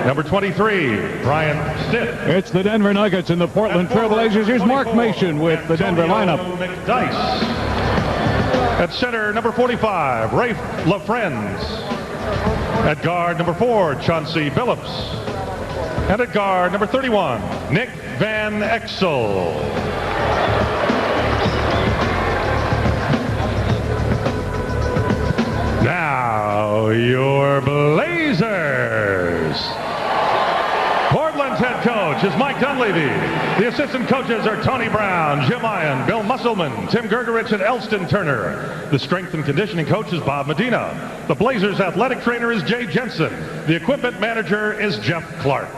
Number 23, Brian Stitt. It's the Denver Nuggets and the Portland Trailblazers. Here's Mark Mason with the Denver lineup. McDyess. At center, number 45, Rafe LaFrenz. At guard, number 4, Chauncey Billups. And at guard, number 31, Nick Van Exel. Now, your Blazers. Portland's head coach is Mike Dunleavy. The assistant coaches are Tony Brown, Jim Ian, Bill Musselman, Tim Gergerich, and Elston Turner. The strength and conditioning coach is Bob Medina. The Blazers athletic trainer is Jay Jensen. The equipment manager is Jeff Clark.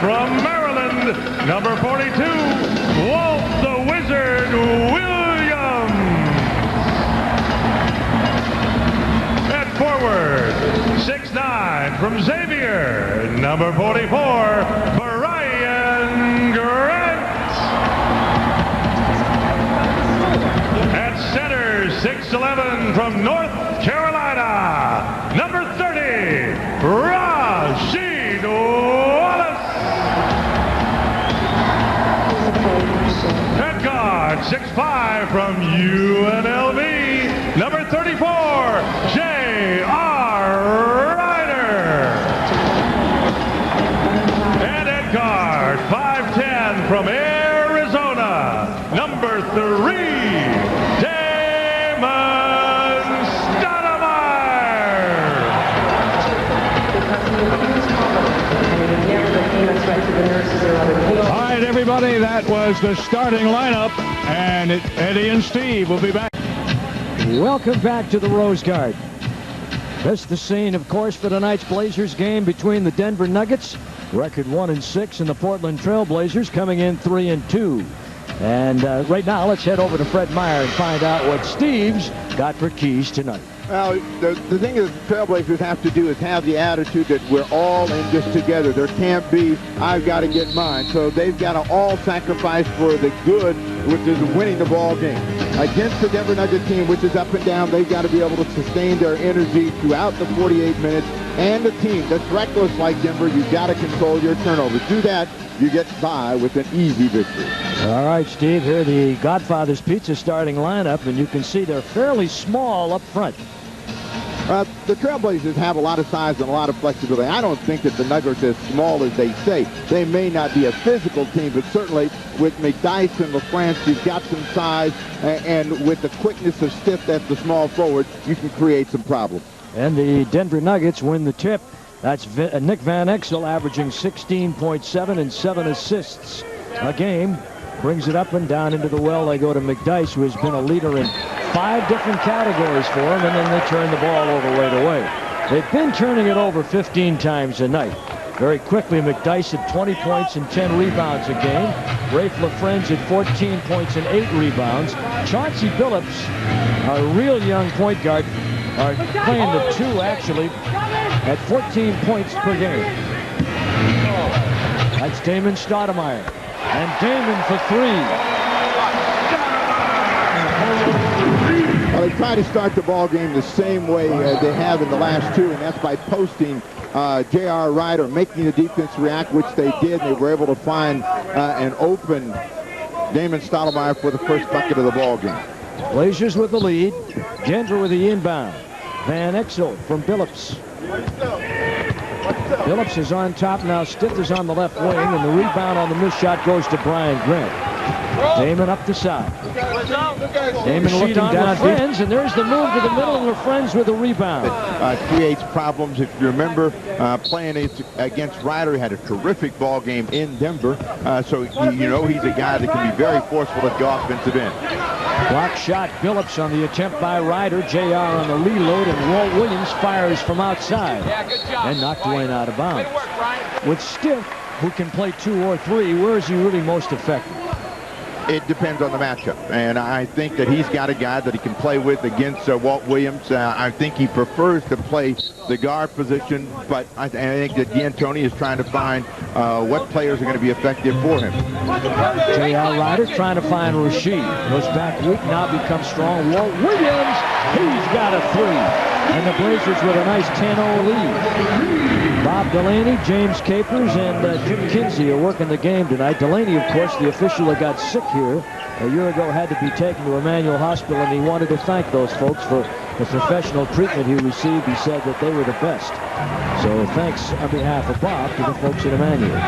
From Maryland, number 42, Walt the Wizard Williams. At forward, 6'9", from Xavier, number 44, Brian Grant. At center, 6'11", from North Carolina, number 30, Rasheed Wallace. At guard, 6'5", from UNLV, number 34, J.R. Ryder. And at guard, 5'10", from Arizona, number 3, Damon Stoudemire. All right, everybody, that was the starting lineup, and Eddie and Steve will be back. Welcome back to the Rose Garden. This is the scene, of course, for tonight's Blazers game between the Denver Nuggets, record 1-6, and the Portland Trail Blazers, coming in 3-2. And right now, let's head over to Fred Meyer and find out what Steve's got for keys tonight. Well, the thing that the Trailblazers have to do is have the attitude that we're all in this together. There can't be, I've got to get mine. So they've got to all sacrifice for the good, which is winning the ball game. Against the Denver Nuggets team, which is up and down, they've got to be able to sustain their energy throughout the 48 minutes. And the team that's reckless like Denver, you've got to control your turnovers. Do that, you get by with an easy victory. All right, Steve, here the Godfather's Pizza starting lineup, and you can see they're fairly small up front. The Trailblazers have a lot of size and a lot of flexibility. I don't think that the Nuggets are as small as they say. They may not be a physical team, but certainly with McDyess and LaFrance, you've got some size, and with the quickness of Stiff, that's the small forward, you can create some problems. And the Denver Nuggets win the tip. That's Nick Van Exel averaging 16.7 and 7 assists a game. Brings it up and down into the well. They go to McDyess, who has been a leader in 5 different categories for him, and then they turn the ball over right away. They've been turning it over 15 times a night. Very quickly, McDyess at 20 points and 10 rebounds a game. Rafe LaFrenz at 14 points and 8 rebounds. Chauncey Billups, a real young point guard, are playing the 2 actually, at 14 points per game. That's Damon Stoudemire. And Damon for 3. Well, they try to start the ball game the same way they have in the last 2, and that's by posting J.R. Ryder, making the defense react, which they did. They were able to find an open Damon Stoudemire for the first bucket of the ball game. Blazers with the lead. Denver with the inbound. Van Exel from Billups. Billups is on top now. Stith is on the left wing, and the rebound on the missed shot goes to Brian Grant. Damon up the side. Damon looking down. LaFrentz, and there's the move to the middle, and LaFrentz with a rebound. Creates problems. If you remember, playing against Ryder, he had a terrific ball game in Denver. So you know he's a guy that can be very forceful at the offensive end. Block shot. Billups on the attempt by Ryder. JR on the reload, and Walt Williams fires from outside and knocked Wayne out of bounds. With Stith, who can play 2 or 3, where is he really most effective? It depends on the matchup, and I think that he's got a guy that he can play with against Walt Williams. I think he prefers to play the guard position, but I think that D'Antoni is trying to find what players are going to be effective for him. J.R. Ryder trying to find Rasheed. Goes back weak, now becomes strong. Walt Williams, he's got a 3. And the Blazers with a nice 10-0 lead. Bob Delaney, James Capers, and Jim Kinsey are working the game tonight. Delaney, of course, the official that got sick here a year ago, had to be taken to Emmanuel Hospital, and he wanted to thank those folks for the professional treatment he received. He said that they were the best. So thanks on behalf of Bob to the folks at Emmanuel.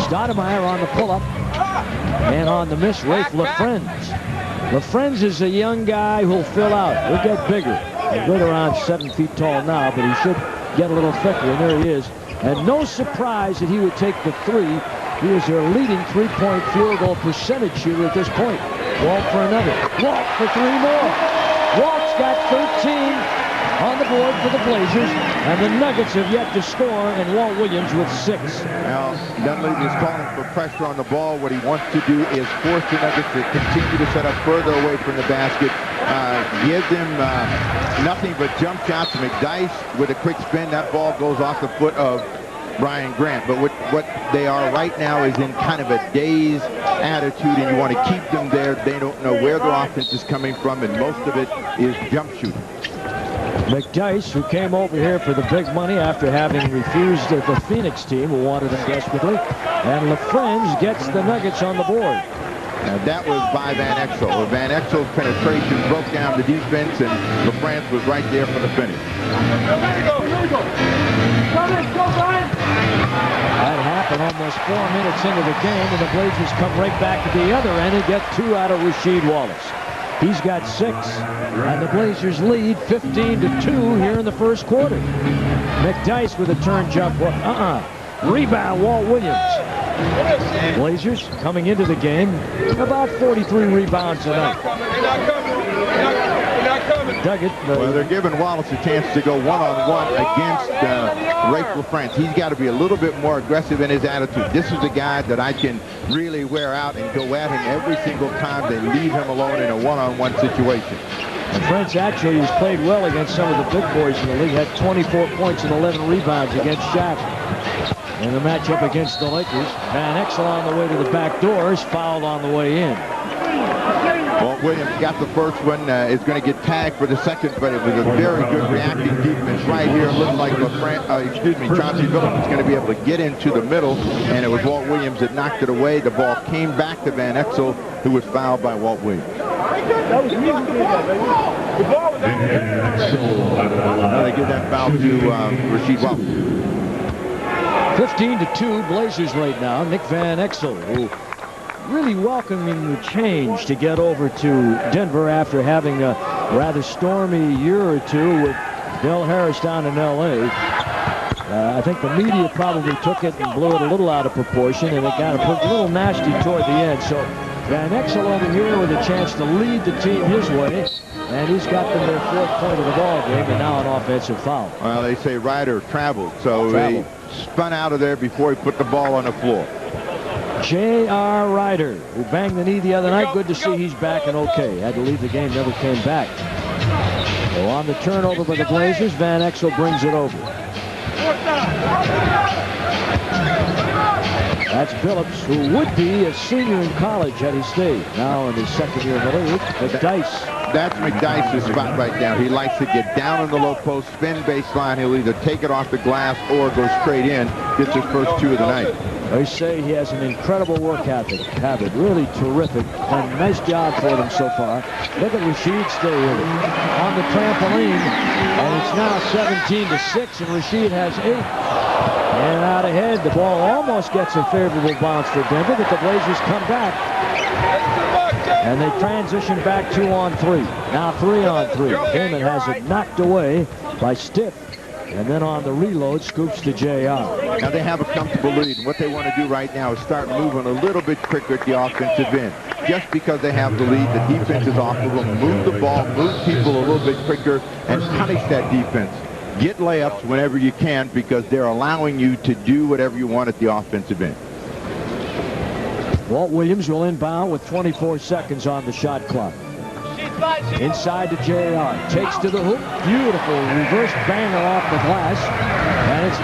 Stoudemire on the pull-up, and on the miss, Rafe LaFrentz. LaFrentz is a young guy who'll fill out. He'll get bigger. He's right around 7 feet tall now, but he should get a little thicker, and there he is. And no surprise that he would take the 3. He is their leading 3-point field goal percentage shooter at this point. Walt for another. Walt for 3 more. Walt's got 13 on the board for the Blazers, and the Nuggets have yet to score, and Walt Williams with 6. Now, Dunleavy is calling for pressure on the ball. What he wants to do is force the Nuggets to continue to set up further away from the basket. Give them nothing but jump shots. McDyess with a quick spin. That ball goes off the foot of Brian Grant. But what they are right now is in kind of a dazed attitude, and you want to keep them there. They don't know where their offense is coming from, and most of it is jump shooting. McDyess, who came over here for the big money after having refused the Phoenix team, who wanted him desperately. And LaFrentz gets the Nuggets on the board. Now that was by Van Exel. Van Exel's penetration broke down the defense, and LaFrentz was right there for the finish. That happened almost 4 minutes into the game, and the Blazers come right back to the other end and get 2 out of Rasheed Wallace. He's got 6, and the Blazers lead 15-2 here in the first quarter. McDyess with a turn jump. Rebound, Walt Williams. Blazers coming into the game, about 43 rebounds tonight. Well, they're giving Wallace a chance to go one-on-one against Rafe LaFrentz. He's got to be a little bit more aggressive in his attitude. This is the guy that I can really wear out and go at him every single time they leave him alone in a one-on-one situation. LaFrentz actually has played well against some of the big boys in the league. Had 24 points and 11 rebounds against Shaq. In the matchup against the Lakers, Van Exel on the way to the back door is fouled on the way in. Walt Williams got the first one, is going to get tagged for the second, but it was a very good reacting defense right here. It looked like Chauncey Billups was going to be able to get into the middle, and it was Walt Williams that knocked it away. The ball came back to Van Exel, who was fouled by Walt Williams. Now they give that foul to Rasheed Wallace. 15-2 Blazers right now. Nick Van Exel, who really welcoming the change to get over to Denver after having a rather stormy year or two with Del Harris down in L.A. I think the media probably took it and blew it a little out of proportion, and it got a little nasty toward the end. So Van Exel over here with a chance to lead the team his way, and he's got them their 4th point of the ball game, and now an offensive foul. Well, they say Ryder traveled, so he spun out of there before he put the ball on the floor. J.R. Ryder, who banged the knee the other night. Good to see he's back and okay. Had to leave the game, never came back. So on the turnover by the Blazers, Van Exel brings it over. That's Billups, who would be a senior in college had he stayed. Now in his 2nd year in the league, McDyess. That's McDyess' spot right now. He likes to get down in the low post, spin baseline. He'll either take it off the glass or go straight in. Gets his first 2 of the night. They say he has an incredible work ethic. Really terrific. Done a nice job for them so far. Look at Rashid stay with it on the trampoline. And it's now 17-6, and Rashid has 8. And out ahead, the ball almost gets a favorable bounce for Denver, but the Blazers come back. And they transition back 2-on-3. Now 3-on-3. Damon has it knocked away by Stiff. And then on the reload, scoops to JR. Now they have a comfortable lead. And what they want to do right now is start moving a little bit quicker at the offensive end. Just because they have the lead, the defense is off of them. Move the ball, move people a little bit quicker, and punish that defense. Get layups whenever you can because they're allowing you to do whatever you want at the offensive end. Walt Williams will inbound with 24 seconds on the shot clock. Inside to JR. Takes to the hoop. Beautiful reverse banger off the glass. And it's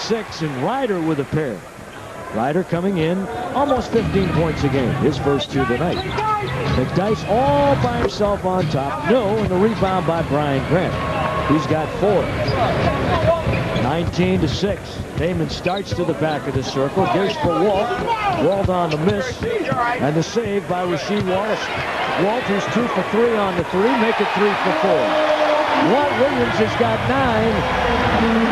19-6, and Ryder with a pair. Ryder coming in almost 15 points a game. His first 2 tonight. McDyess all by himself on top. No, and the rebound by Brian Grant. He's got 4. 19-6. Damon starts to the back of the circle. Gives for Walt. Walt on the miss. And the save by Rasheed Wallace. Walters 2 for 3 on the 3. Make it 3 for 4. Walt Williams has got 9.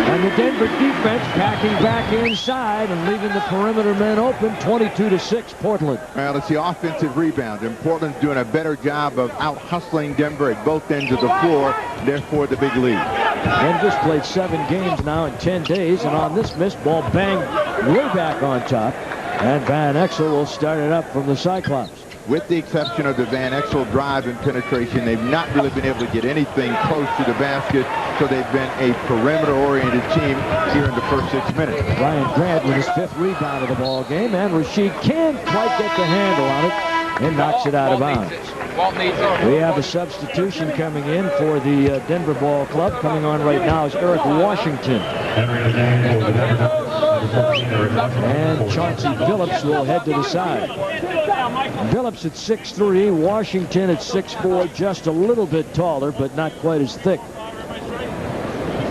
And the Denver defense packing back inside and leaving the perimeter men open. 22-6 Portland. Well, it's the offensive rebound, and Portland's doing a better job of out-hustling Denver at both ends of the floor, therefore the big lead. Denver's played 7 games now in 10 days, and on this missed ball, banged way back on top. And Van Exel will start it up from the Cyclops. With the exception of the Van Exel drive and penetration, they've not really been able to get anything close to the basket, so they've been a perimeter-oriented team here in the first 6 minutes. Brian Grant with his 5th rebound of the ball game, and Rasheed can't quite get the handle on it and knocks it out of bounds. We have a substitution coming in for the Denver Ball Club. Coming on right now is Eric Washington. And Chauncey Phillips will head to the side. Phillips at 6'3", Washington at 6'4", just a little bit taller, but not quite as thick.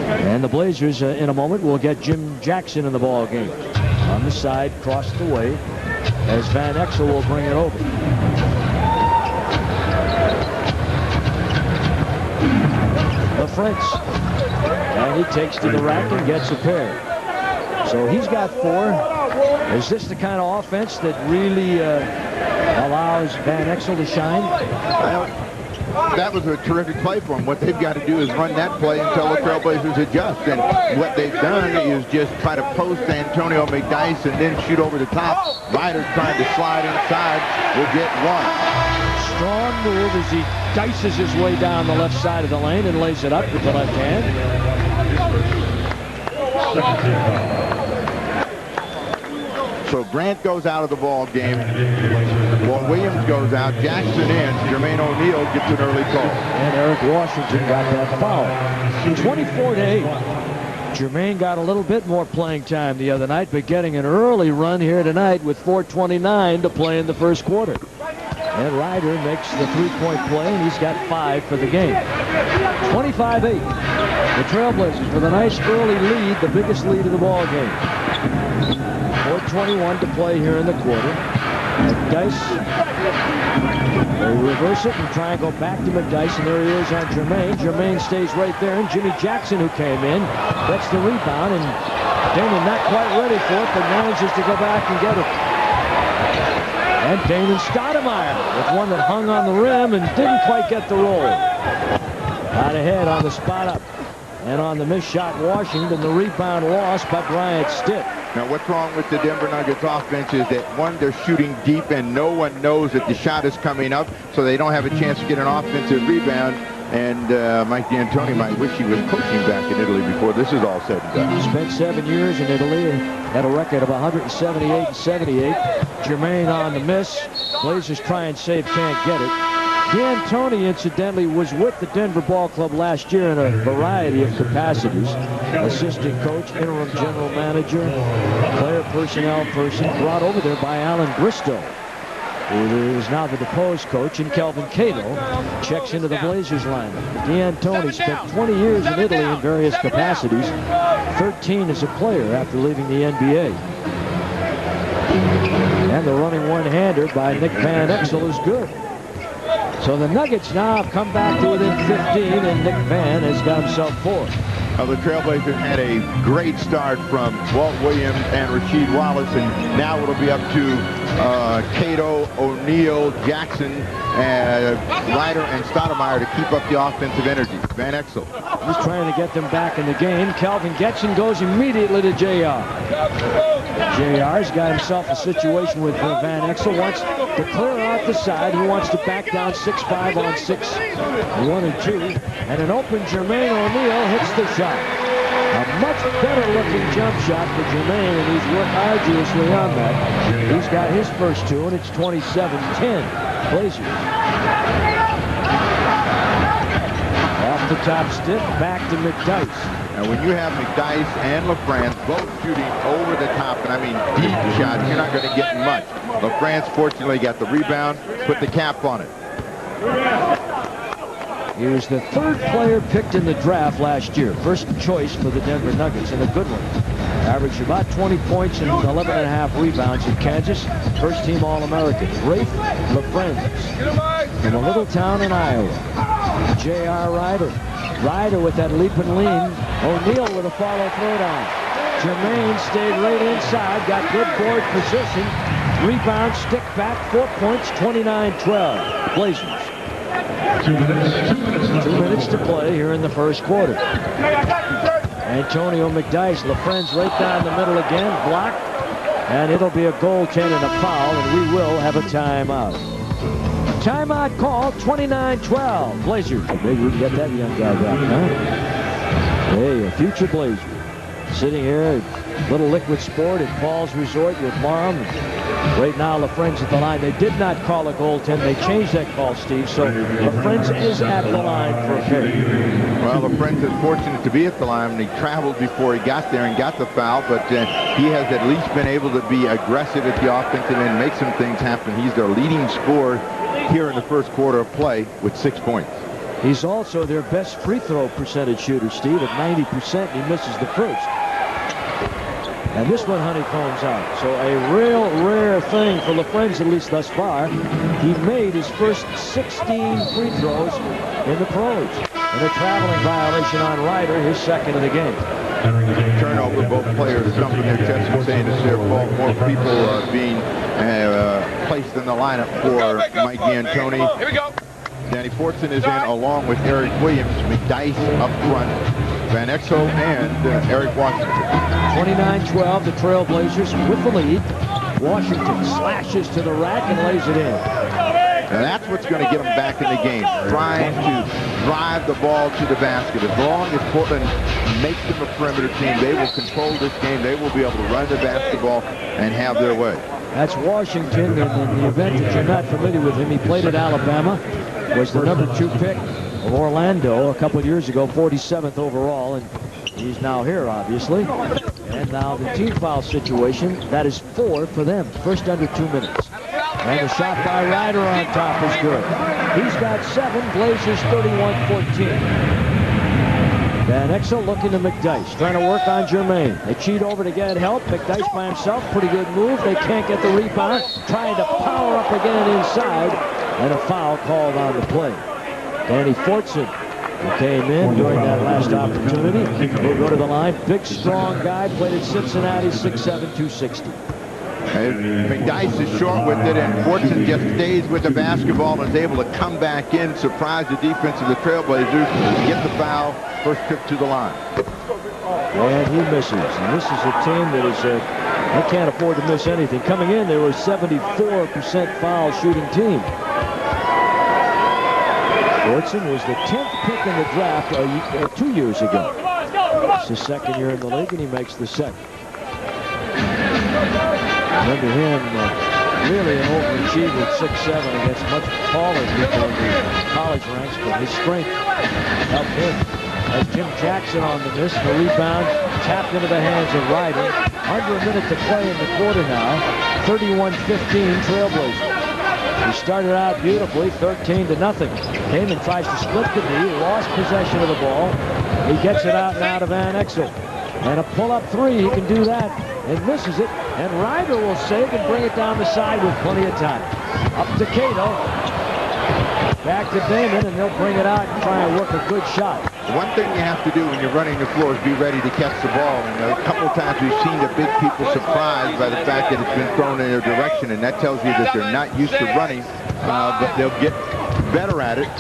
And the Blazers, in a moment, will get Jim Jackson in the ball game. On the side, crossed away, as Van Exel will bring it over. The French. And he takes to the rack and gets a pair. So he's got 4. Is this the kind of offense that really allows Van Exel to shine? Well, that was a terrific play for him. What they've got to do is run that play until the Trailblazers adjust. And what they've done is just try to post Antonio McDyess and then shoot over the top. Ryder's trying to slide inside. Will get 1. Strong move as he dices his way down the left side of the lane and lays it up with the left hand. So Grant goes out of the ball game. Walt Williams goes out. Jackson in. Jermaine O'Neal gets an early call. And Eric Washington got that foul. 24-8. Jermaine got a little bit more playing time the other night, but getting an early run here tonight with 4:29 to play in the first quarter. And Ryder makes the 3-point play, and he's got 5 for the game. 25-8. The Trailblazers with a nice early lead, the biggest lead of the ball game. 4:21 to play here in the quarter. McDyess, they reverse it and try and go back to McDyess, and there he is on Jermaine. Jermaine stays right there, and Jimmy Jackson, who came in, gets the rebound, and Damon not quite ready for it, but manages to go back and get it. And Damon Stoudemire with one that hung on the rim and didn't quite get the roll. Out ahead on the spot up. And on the missed shot, Washington, the rebound lost by Bryant Stitt. Now, what's wrong with the Denver Nuggets offense is that, one, they're shooting deep and no one knows that the shot is coming up, so they don't have a chance to get an offensive rebound. And Mike D'Antoni might wish he was coaching back in Italy before this is all said and done. Spent 7 years in Italy, had a record of 178-78. Jermaine on the miss. Blazers try and save, can't get it. D'Antoni, incidentally, was with the Denver Ball Club last year in a variety of capacities. Assistant coach, interim general manager, player personnel person, brought over there by Alan Bristow, who is now the deposed coach, and Kelvin Cato checks into the Blazers lineup. D'Antoni spent 20 years in Italy in various capacities, 13 as a player after leaving the NBA. And the running one-hander by Nick Van Exel is good. So the Nuggets now have come back to within 15, and Nick Van has got himself 4. The Trailblazers had a great start from Walt Williams and Rasheed Wallace, and now it'll be up to Cato, O'Neal, Jackson, Ryder, and Stoudemire to keep up the offensive energy. Van Exel. He's trying to get them back in the game. Kelvin Getson goes immediately to JR. JR's got himself a situation with Van Exel. Wants to clear out the side. He wants to back down 6-5 on 6-1 and 2. And an open Jermaine O'Neal hits the shot. A much better looking jump shot for Jermaine, and he's worked arduously on that. He's got his first 2, and it's 27-10 Blazers. Off the top stick, back to McDyess. And when you have McDyess and LaFrance both shooting over the top, and I mean deep shots, you're not going to get much. LaFrance fortunately got the rebound, put the cap on it. He was the 3rd player picked in the draft last year. First choice for the Denver Nuggets, and a good one. Averaged about 20 points and 11.5 rebounds in Kansas. First team All-American. Rafe LaFrance from a little town in Iowa. J.R. Ryder. Ryder with that leap and lean. O'Neal with a follow throw down. Jermaine stayed right inside, got good board position. Rebound, stick back, 4 points, 29-12. Blazers. 2 minutes to play here in the first quarter. Antonio McDyess, LaFrance right down the middle again, blocked, and it'll be a goaltend and a foul, and we will have a timeout. Timeout call, 29-12. Blazers. Maybe we can get that young guy back, huh? Hey, a future Blazer. Sitting here at Little Liquid Sport at Paul's Resort with Mom. Right now, LaFrance at the line. They did not call a goaltend. They changed that call, Steve. So LaFrance is at the line for a carry. Well, LaFrance is fortunate to be at the line, and he traveled before he got there and got the foul, but he has at least been able to be aggressive at the offensive end, make some things happen. He's their leading scorer here in the first quarter of play with 6 points. He's also their best free throw percentage shooter, Steve, at 90%. He misses the first. And this one honeycombs out. So a real rare thing for LaFrance, at least thus far. He made his first 16 free throws in the pros. And a traveling violation on Ryder, his second of the game. Turnover, both players jumping their chests and saying it's their fault. More people being placed in the lineup for Mike D'Antoni. Here we go. Danny Fortson is in along with Eric Williams, McDyess up front, Van Exel, and Eric Washington. 29-12, the Trailblazers with the lead. Washington slashes to the rack and lays it in. And that's what's going to get them back in the game, trying to drive the ball to the basket. As long as Portland makes them a perimeter team, they will control this game. They will be able to run the basketball and have their way. That's Washington, and in the event that you're not familiar with him, he played at Alabama, was the number 2 pick of Orlando a couple of years ago, 47th overall, and he's now here, obviously. And now the team foul situation, that is 4 for them, first under 2 minutes. And the shot by Ryder on top is good. He's got 7, Blazers 31-14. Van Exel looking to McDyess, trying to work on Jermaine. They cheat over to get help. McDyess by himself, pretty good move. They can't get the rebound. Trying to power up again inside. And a foul called on the play. Danny Fortson, who came in during that last opportunity, will go to the line. Big, strong guy, played at Cincinnati, 6'7", 260. McDyess is short with it, and Fortson just stays with the basketball and is able to come back in, surprise the defense of the Trailblazers, get the foul, first trip to the line. And he misses. And this is a team that is, they can't afford to miss anything. Coming in, they were a 74% foul shooting team. Fortson was the 10th pick in the draft 2 years ago. It's his second year in the league, and he makes the second. Remember him, really an overachiever at 6'7" against much taller people in the college ranks, but his strength helped him. As Jim Jackson on the miss, the rebound tapped into the hands of Ryder. Under a minute to play in the quarter now. 31-15 Trailblazers. He started out beautifully, 13-0. Heyman tries to split the knee, lost possession of the ball. He gets it out now to Van Exel. And a pull-up 3, he can do that, and misses it. And Ryder will save and bring it down the side with plenty of time. Up to Cato. Back to Damon, and they'll bring it out and try and work a good shot. One thing you have to do when you're running the floor is be ready to catch the ball. And a couple of times we've seen the big people surprised by the fact that it's been thrown in their direction, and that tells you that they're not used to running, but they'll get better at it.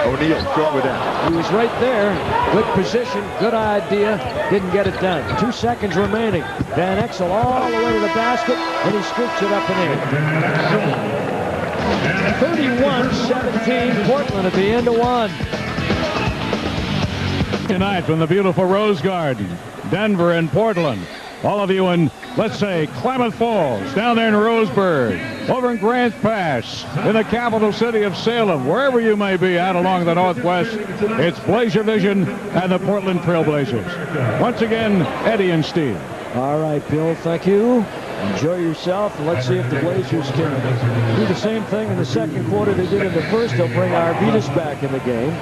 O'Neal short with that. He was right there. Good position, good idea. Didn't get it done. 2 seconds remaining. Van Exel all the way to the basket, and he scoops it up and in. 31-17 Portland at the end of one. Tonight from the beautiful Rose Garden, Denver and Portland. All of you in, let's say, Klamath Falls, down there in Roseburg, over in Grants Pass, in the capital city of Salem, wherever you may be out along the Northwest, it's Blazer Vision and the Portland Trailblazers. Once again, Eddie and Steve. All right, Bill, thank you. Enjoy yourself. Let's see if the Blazers can do the same thing in the second quarter they did in the first. They'll bring Arvydas back in the game.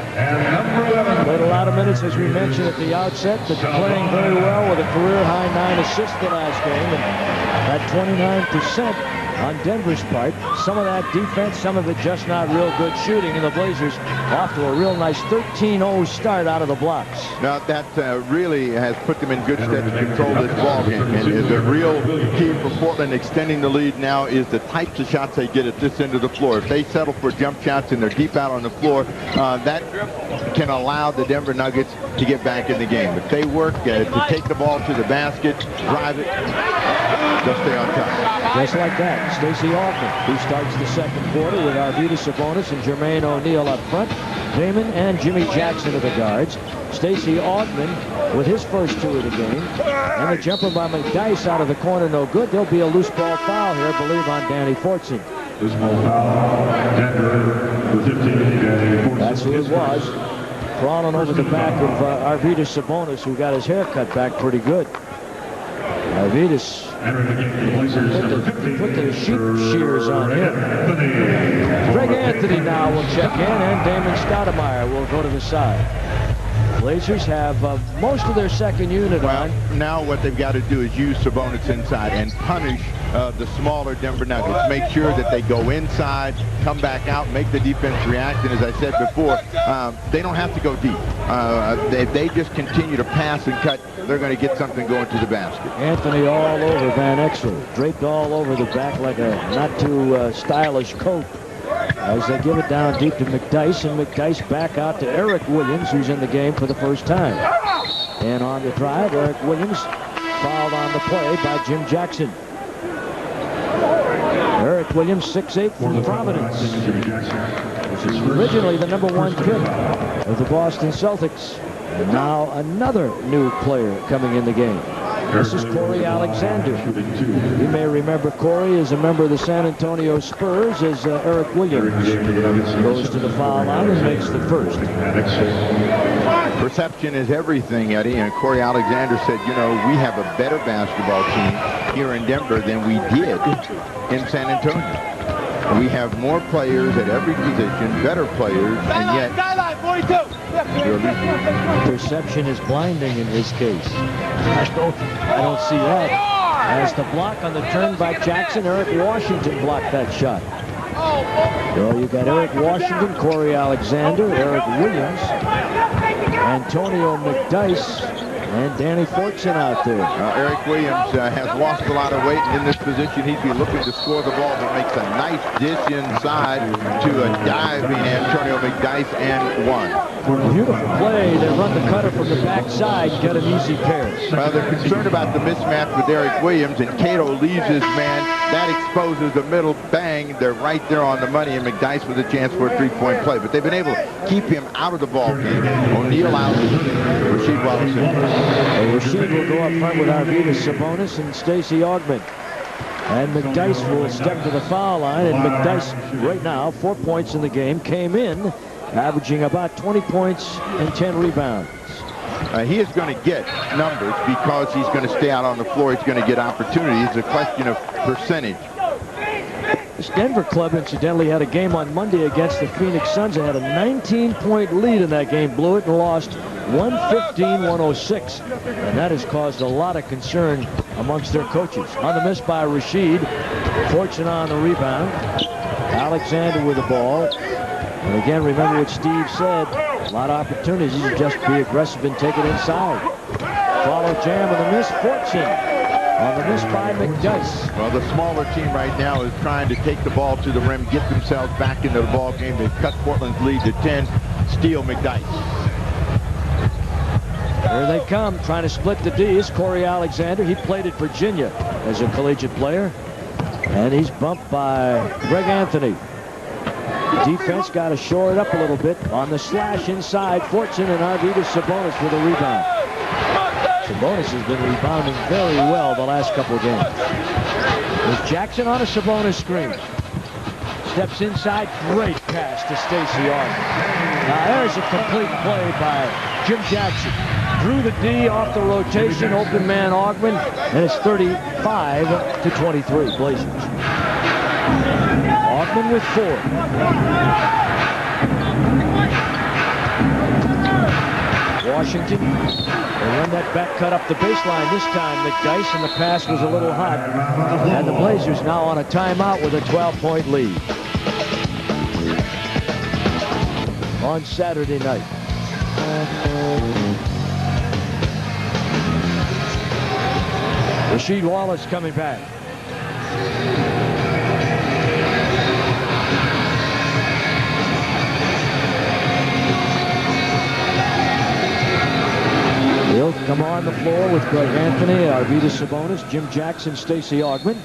Played a lot of minutes, as we mentioned at the outset, but playing very well with a career-high 9 assists the last game. And at 29% on Denver's part. Some of that defense, some of it just not real good shooting, and the Blazers off to a real nice 13-0 start out of the blocks. Now that really has put them in good stead to control this ball game, and the real key for Portland extending the lead now is the types of shots they get at this end of the floor. If they settle for jump shots and they're deep out on the floor, that can allow the Denver Nuggets to get back in the game. If they work to take the ball to the basket, drive it, they'll stay on top. Just like that, Stacey Altman, who starts the second quarter with Arvydas Sabonis and Jermaine O'Neal up front. Damon and Jimmy Jackson are the guards. Stacey Altman with his first two of the game. And the jumper by McDyess out of the corner, no good. There'll be a loose ball foul here, I believe, on Danny Fortson. Loose ball foul, Denver, the 15, Danny Fortson. That's who it was. Crawling over the back of Arvydas Sabonis, who got his hair cut back pretty good. Arvydas put the sheep shears on him. Greg Anthony now will check in, and Damon Stoudemire will go to the side. Blazers have most of their second unit on. Now what they've got to do is use Sabonis inside and punish the smaller Denver Nuggets. Make sure that they go inside, come back out, make the defense react. And as I said before, they don't have to go deep. If they just continue to pass and cut, they're going to get something going to the basket. Anthony all over Van Exel, draped all over the back like a not too stylish coat. As they give it down deep to McDyess, and McDyess back out to Eric Williams, who's in the game for the first time. And on the drive, Eric Williams fouled on the play by Jim Jackson. Eric Williams, 6'8" from Providence. This is originally the #1 pick of the Boston Celtics. And now another new player coming in the game. This is Corey Alexander. You may remember Corey as a member of the San Antonio Spurs as Eric Williams goes to the foul line and makes the first. Perception is everything, Eddie, and Corey Alexander said, you know, we have a better basketball team here in Denver than we did in San Antonio. We have more players at every position, better players, and yet perception is blinding in his case. I don't see that. As the block on the turn by Jackson, Eric Washington blocked that shot. So you got Eric Washington, Corey Alexander, Eric Williams, Antonio McDyess, and Danny Fortson out there. Eric Williams has lost a lot of weight, and in this position he'd be looking to score the ball, but makes a nice dish inside to a diving Antonio McDyess and one. Beautiful play. They run the cutter from the backside, get an easy pair. Well, they're concerned about the mismatch with Eric Williams, and Cato leaves his man. That exposes the middle. Bang, they're right there on the money, and McDyess with a chance for a three-point play. But they've been able to keep him out of the ball game. O'Neal out, Rasheed Wallace in. Rasheed will go up front with Arvydas Sabonis and Stacey Augmon. And McDyess will step to the foul line, and McDyess right now, 4 points in the game, came in averaging about 20 points and 10 rebounds. He is going to get numbers because he's going to stay out on the floor. He's going to get opportunities. It's a question of percentage. This Denver club, incidentally, had a game on Monday against the Phoenix Suns. They had a 19-point lead in that game, blew it and lost 115-106. And that has caused a lot of concern amongst their coaches. On the miss by Rashid. Fortune on the rebound. Alexander with the ball. And again, remember what Steve said. A lot of opportunities to just be aggressive and take it inside. Follow jam with a miss. Fortune on the miss by McDyess. Well, the smaller team right now is trying to take the ball to the rim, get themselves back into the ball game. They've cut Portland's lead to 10. Steele McDyess. Here they come, trying to split the D is Corey Alexander. He played at Virginia as a collegiate player. And he's bumped by Greg Anthony. The defense got to shore it up a little bit. On the slash inside, Fortune and Arvydas Sabonis with a rebound. Sabonis has been rebounding very well the last couple of games. There's Jackson on a Sabonis screen. Steps inside, great pass to Stacey Augmon. Now there's a complete play by Jim Jackson. Drew the D off the rotation, open man Augmon, and it's 35-23 Blazers. Augmon with 4. Washington, they run that back cut up the baseline this time, McDyess, and the pass was a little hot. And the Blazers now on a timeout with a 12-point lead. On Saturday night. Rasheed Wallace coming back. He'll come on the floor with Greg Anthony, Arvydas Sabonis, Jim Jackson, Stacey Augmon.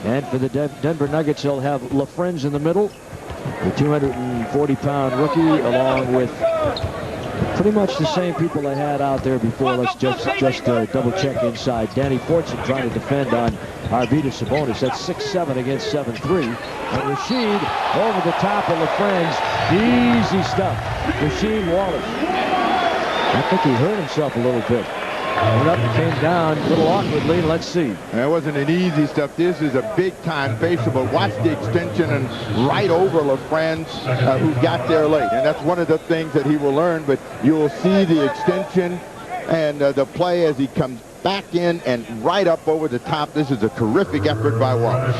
And for the Denver Nuggets, he'll have LaFrentz in the middle, the 240-pound rookie, along with pretty much the same people they had out there before. Let's just double check inside. Danny Fortune trying to defend on Arvydas Sabonis. That's 6'7" against 7'3". And Rasheed over the top of LaFrentz. Easy stuff. Rasheed Wallace. I think he hurt himself a little bit. Went up and came down a little awkwardly. Let's see. That wasn't an easy stuff. This is a big-time facer, but watch the extension and right over LaFrentz, who got there late. And that's one of the things that he will learn, but you will see the extension and the play as he comes back in and right up over the top. This is a terrific effort by Wallace.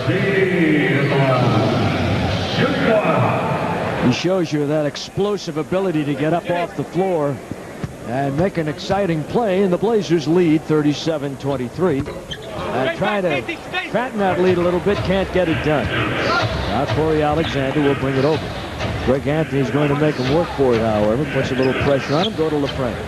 He shows you that explosive ability to get up off the floor and make an exciting play, and the Blazers lead 37-23. And try to fatten that lead a little bit, can't get it done. Now Corey Alexander will bring it over. Greg Anthony's going to make him work for it, however. Puts a little pressure on him, go to LaFrentz.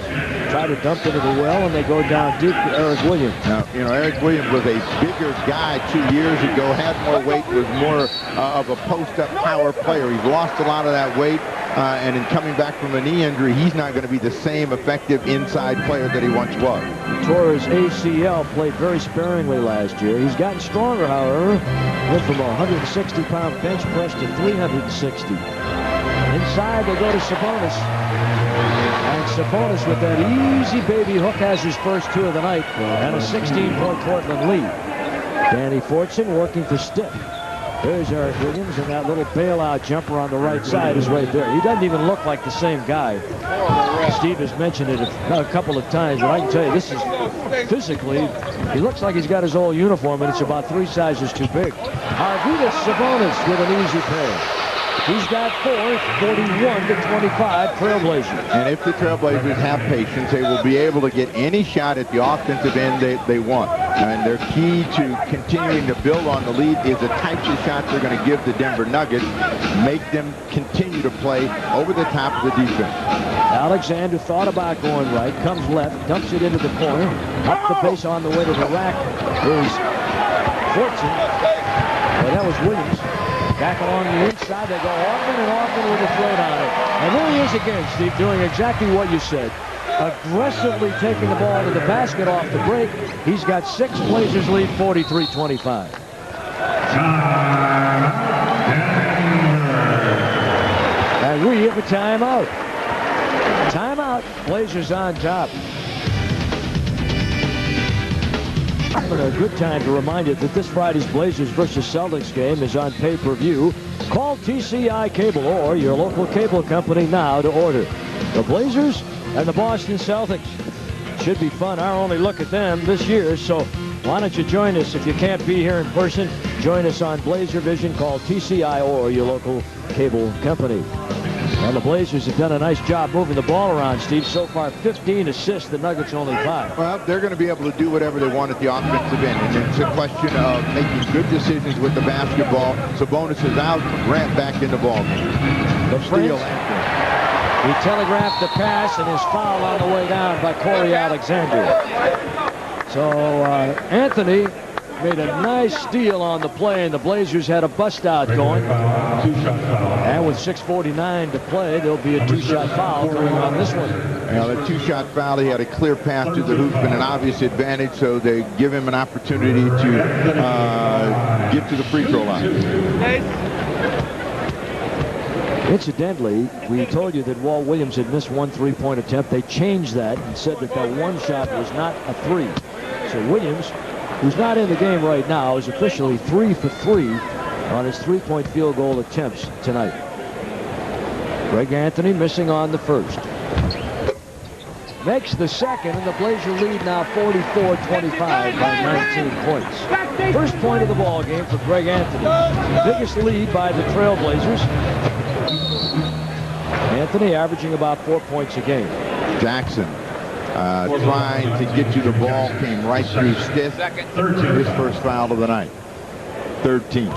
Try to dump into the well, and they go down deep to Eric Williams. Now, you know, Eric Williams was a bigger guy 2 years ago, had more weight, was more of a post-up power player. He's lost a lot of that weight. And in coming back from a knee injury, he's not going to be the same effective inside player that he once was. He tore his ACL, played very sparingly last year. He's gotten stronger, however. Went from a 160-pound bench press to 360. Inside, they go to Sabonis. And Sabonis, with that easy baby hook, has his first 2 of the night and a 16-point Portland lead. Danny Fortune working for Stiff. There's Eric Williams, and that little bailout jumper on the right side is right there. He doesn't even look like the same guy. Steve has mentioned it a couple of times, but I can tell you, this is physically, he looks like he's got his old uniform, and it's about 3 sizes too big. Arvydas Sabonis with an easy pair. He's got 4, 41-25 Trailblazers. And if the Trailblazers have patience, they will be able to get any shot at the offensive end they want. And their key to continuing to build on the lead is the types of shots they're going to give the Denver Nuggets, make them continue to play over the top of the defense. Alexander thought about going right, comes left, dumps it into the corner, up the base on the way to the rack is Fortune. Well, that was Williams. Back along the inside, they go Augmon and Augmon with a throat on it. And there he is again, Steve, doing exactly what you said. Aggressively taking the ball to the basket off the break. He's got 6. Blazers lead 43-25. And we have a timeout. Timeout. Blazers on top. But a good time to remind you that this Friday's Blazers versus Celtics game is on pay-per-view. Call TCI Cable or your local cable company now to order. The Blazers and the Boston Celtics. Should be fun. Our only look at them this year, so Why don't you join us? If you can't be here in person, join us on Blazer Vision. Call TCI or your local cable company. Well, the Blazers have done a nice job moving the ball around, Steve. So far, 15 assists. The Nuggets only 5. Well, they're going to be able to do whatever they want at the offensive end. And it's a question of making good decisions with the basketball. Sabonis is out. Grant back in the ball game. The Steal. He telegraphed the pass and his foul on the way down by Corey Alexander. So Anthony made a nice steal on the play, and the Blazers had a bust out going. And with 6:49 to play, there'll be a 2-shot foul coming on this one. Now, the 2-shot foul, he had a clear path to the hoop and an obvious advantage, so they give him an opportunity to get to the free throw line. Incidentally, we told you that Walt Williams had missed one 3-point attempt. They changed that and said that that one shot was not a 3. So Williams, who's not in the game right now, is officially 3 for 3 on his 3-point field goal attempts tonight. Greg Anthony missing on the first. Makes the second, and the Blazer lead now 44-25 by 19 points. First point of the ball game for Greg Anthony. Biggest lead by the Trailblazers. Anthony averaging about 4 points a game. Jackson trying to get to the ball, came right through Stith. His first foul of the night. 13.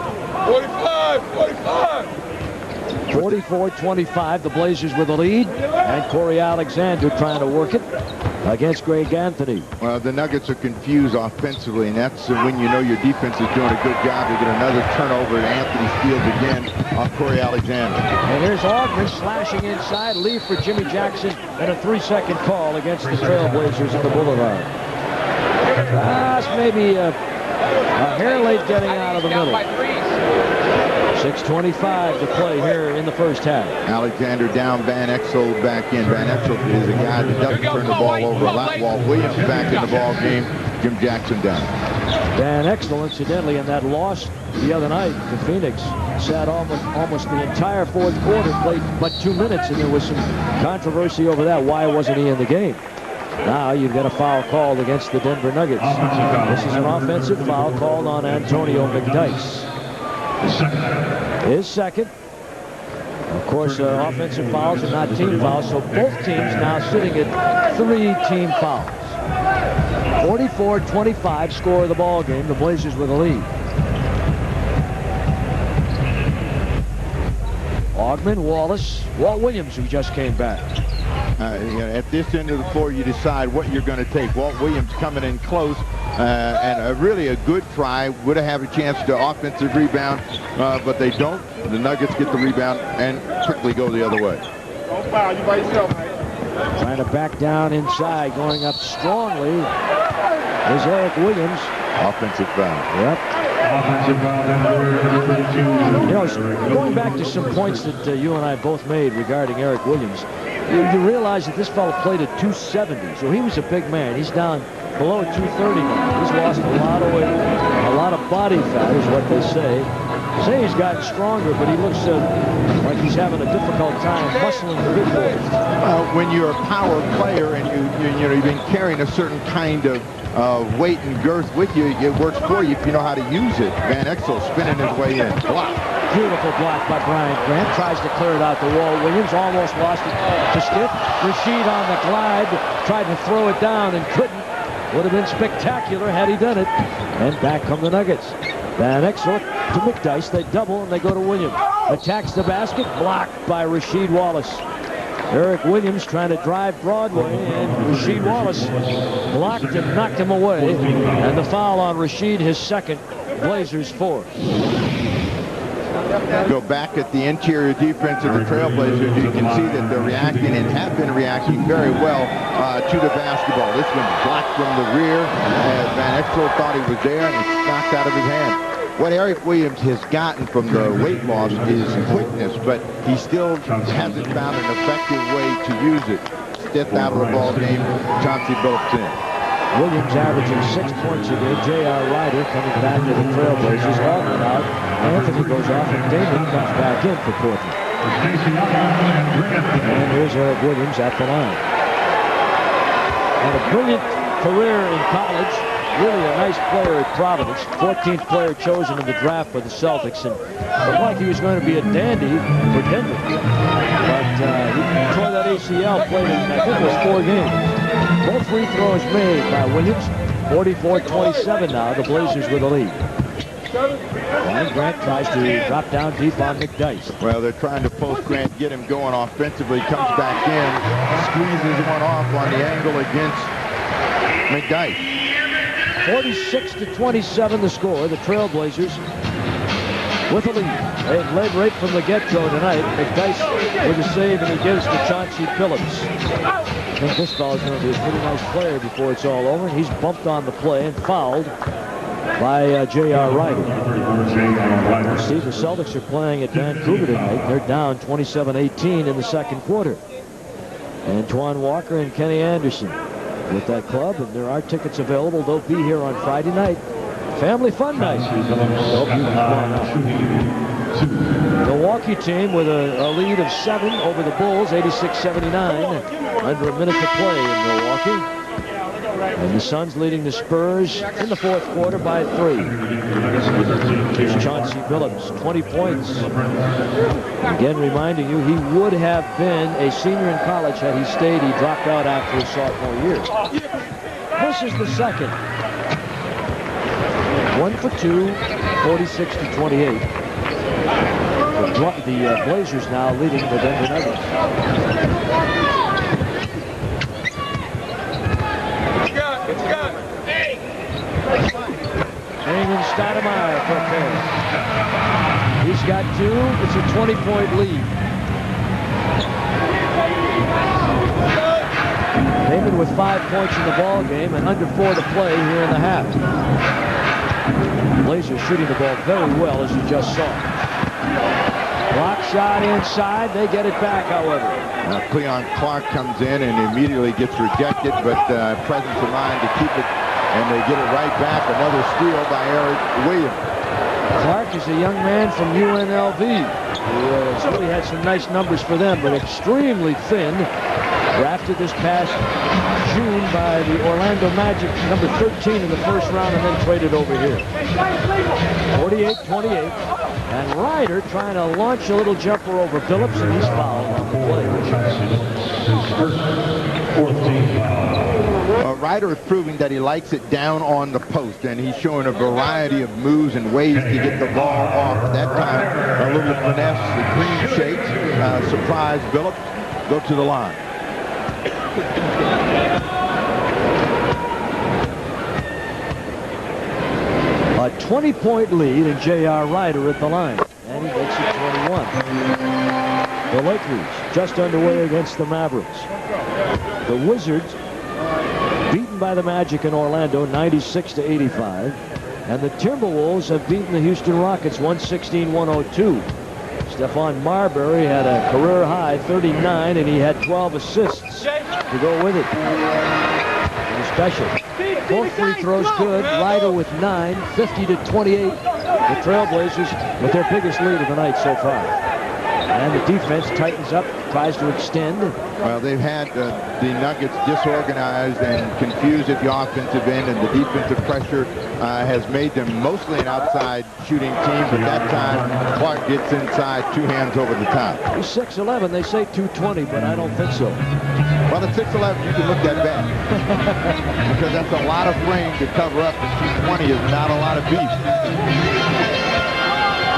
44-25, the Blazers with a lead, and Corey Alexander trying to work it against Greg Anthony. Well, the Nuggets are confused offensively, and that's when you know your defense is doing a good job. They get another turnover, and Anthony steals again on Corey Alexander. And here's Augman slashing inside, leave for Jimmy Jackson, and a 3-second call against the Trailblazers at the Boulevard. That's maybe a hair late getting out of the middle. 6:25 to play here in the first half. Alexander down, Van Exel back in. Van Exel is a guy that doesn't turn the ball over a lot. Walt Williams back in the ball game. Jim Jackson down. Van Exel, incidentally, in that loss the other night to Phoenix, sat almost the entire fourth quarter, played but 2 minutes, and there was some controversy over that. Why wasn't he in the game? Now you've got a foul called against the Denver Nuggets. This is an offensive foul called on Antonio McDyess. His second. Of course, offensive fouls are not team fouls, so both teams now sitting at 3 team fouls. 44-25 score of the ball game. The Blazers with a lead. Augman, Wallace, Walt Williams, who just came back. At this end of the floor, you decide what you're going to take. Walt Williams coming in close, and really a good try. Would have a chance to offensive rebound, but they don't. The Nuggets get the rebound and quickly go the other way. Don't foul, you by yourself, mate. Trying to back down inside, going up strongly is Eric Williams. Offensive foul. Yep. You know, going back to some points that you and I both made regarding Eric Williams, you realize that this fellow played at 270, so he was a big man. He's down below 230 now. He's lost a lot of weight, a lot of body fat is what they say. Say he's gotten stronger, but he looks like he's having a difficult time muscling the big boys. When you're a power player and you've been carrying a certain kind of weight and girth with you, it works for you if you know how to use it. Van Exel spinning his way in. Block. Beautiful block by Brian Grant. Tries to clear it out to Walt Williams. Almost lost it to Stiff. Rasheed on the glide. Tried to throw it down and couldn't. Would have been spectacular had he done it. And back come the Nuggets. Van Exel to McDyess. They double and they go to Williams. Attacks the basket. Blocked by Rasheed Wallace. Eric Williams trying to drive Broadway, and Rasheed Wallace blocked and knocked him away. And the foul on Rasheed, his second. Blazers 4. Go back at the interior defense of the Trailblazers. You can see that they're reacting and have been reacting very well to the basketball. This one blocked from the rear. Van Exel thought he was there, and it's knocked out of his hand. What Eric Williams has gotten from the weight loss is quickness, but he still hasn't found an effective way to use it. Stiff out of the ball game. Chauncey Billups in. Williams averaging 6 points a game. J.R. Ryder coming back to the Trailblazers. Augman out. Anthony goes off, and Damon comes back in for Portland. And here's Eric Williams at the line. Had a brilliant career in college. really a nice player at Providence. 14th player chosen in the draft by the Celtics, and looked like he was going to be a dandy for Denver. But he tore that ACL, played in, I think it was 4 games. Both free throws made by Williams. 44-27 now. The Blazers with the lead. Ryan Grant tries to drop down deep on McDyess. Well, they're trying to post Grant, get him going offensively. Comes back in, squeezes one off on the angle against McDyess. 46-27 the score. The Trailblazers with the lead. They've led right from the get-go tonight. McDyess with a save, and he gives to Chauncey Billups. I think this fellow's going to be a pretty nice player before it's all over. And he's bumped on the play and fouled by J.R. Ryder. See, the Celtics are playing at Vancouver tonight. They're down 27-18 in the second quarter. Antoine Walker and Kenny Anderson with that club, and there are tickets available. They'll be here on Friday night. Family fun night. Hope you can come on out. Milwaukee team with a lead of 7 over the Bulls, 86-79. Under a minute to play in Milwaukee. And the Suns leading the Spurs in the fourth quarter by 3. Here's Chauncey Billups, 20 points. Again, reminding you, he would have been a senior in college had he stayed. He dropped out after his sophomore year. This is the second. 1 for 2, 46-28. The Blazers now leading the Denver Nuggets. Damon Stoudemire for a pair. He's got 2. It's a 20-point lead. Damon with 5 points in the ball game and under 4 to play here in the half. Blazers shooting the ball very well, as you just saw. Block shot inside. They get it back, however. Now Cleon Clark comes in and immediately gets rejected, but presence of mind to keep it, and they get it right back. Another steal by Eric Williams. Clark is a young man from UNLV who really had some nice numbers for them, but extremely thin. Drafted this past June by the Orlando Magic, number 13 in the first round, and then traded over here. 48-28. And Ryder trying to launch a little jumper over Billups, and he's fouled on the play. Ryder is proving that he likes it down on the post, and he's showing a variety of moves and ways to get the ball off. At that time, a little finesse, the clean shakes, surprise Billups, go to the line. A 20-point lead, and J.R. Ryder at the line, and he makes it 21. The Lakers just underway against the Mavericks. The Wizards beaten by the Magic in Orlando, 96-85, and the Timberwolves have beaten the Houston Rockets 116-102. Stephon Marbury had a career high 39, and he had 12 assists to go with it. And special. Both free throws good. Ryder with 9, 50-28. The Trailblazers with their biggest lead of the night so far. And the defense tightens up, tries to extend. Well, they've had the Nuggets disorganized and confused at the offensive end, and the defensive pressure has made them mostly an outside shooting team, but that time Clark gets inside, 2 hands over the top. He's 6'11", they say 220, but I don't think so. Well, at 6'11", you can look that bad. Because that's a lot of frame to cover up, and 220 is not a lot of beef.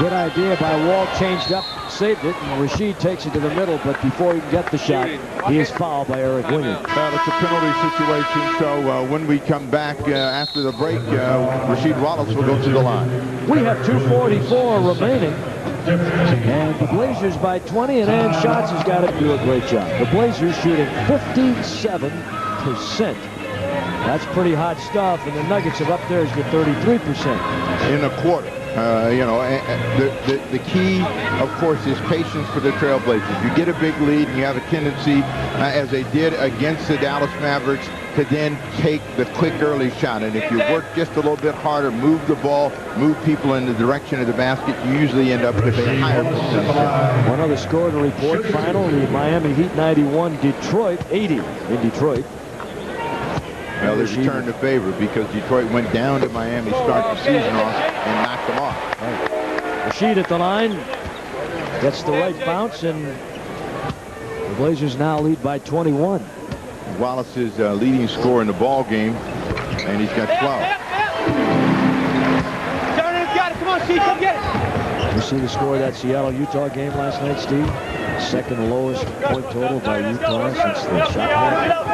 Good idea by Wall, changed up, saved it, and Rasheed takes it to the middle, but before he can get the shot, he is fouled by Eric Williams. Well, it's a penalty situation, so when we come back after the break, Rasheed Wallace will go to the line. We have 2:44 remaining, and the Blazers by 20, and Ann Schatz has got to do a great job. The Blazers shooting 57%. That's pretty hot stuff, and the Nuggets have up theirs with 33%. In a quarter. You know, the key, of course, is patience for the Trailblazers. You get a big lead, and you have a tendency, as they did against the Dallas Mavericks, to then take the quick early shot. And if you work just a little bit harder, move the ball, move people in the direction of the basket, you usually end up with a higher percentage. One other score to report. Final, the Miami Heat 91, Detroit 80 in Detroit. Well, they returned the favor because Detroit went down to Miami, start the season off, and knocked them off. Right. Rasheed at the line. Gets the right bounce, and the Blazers now lead by 21. Wallace is leading scorer in the ball game, and he's got 12. Turner's got it. Come on, Steve, come get it. You see the score of that Seattle-Utah game last night, Steve? Second lowest point total by Utah since the shot clock.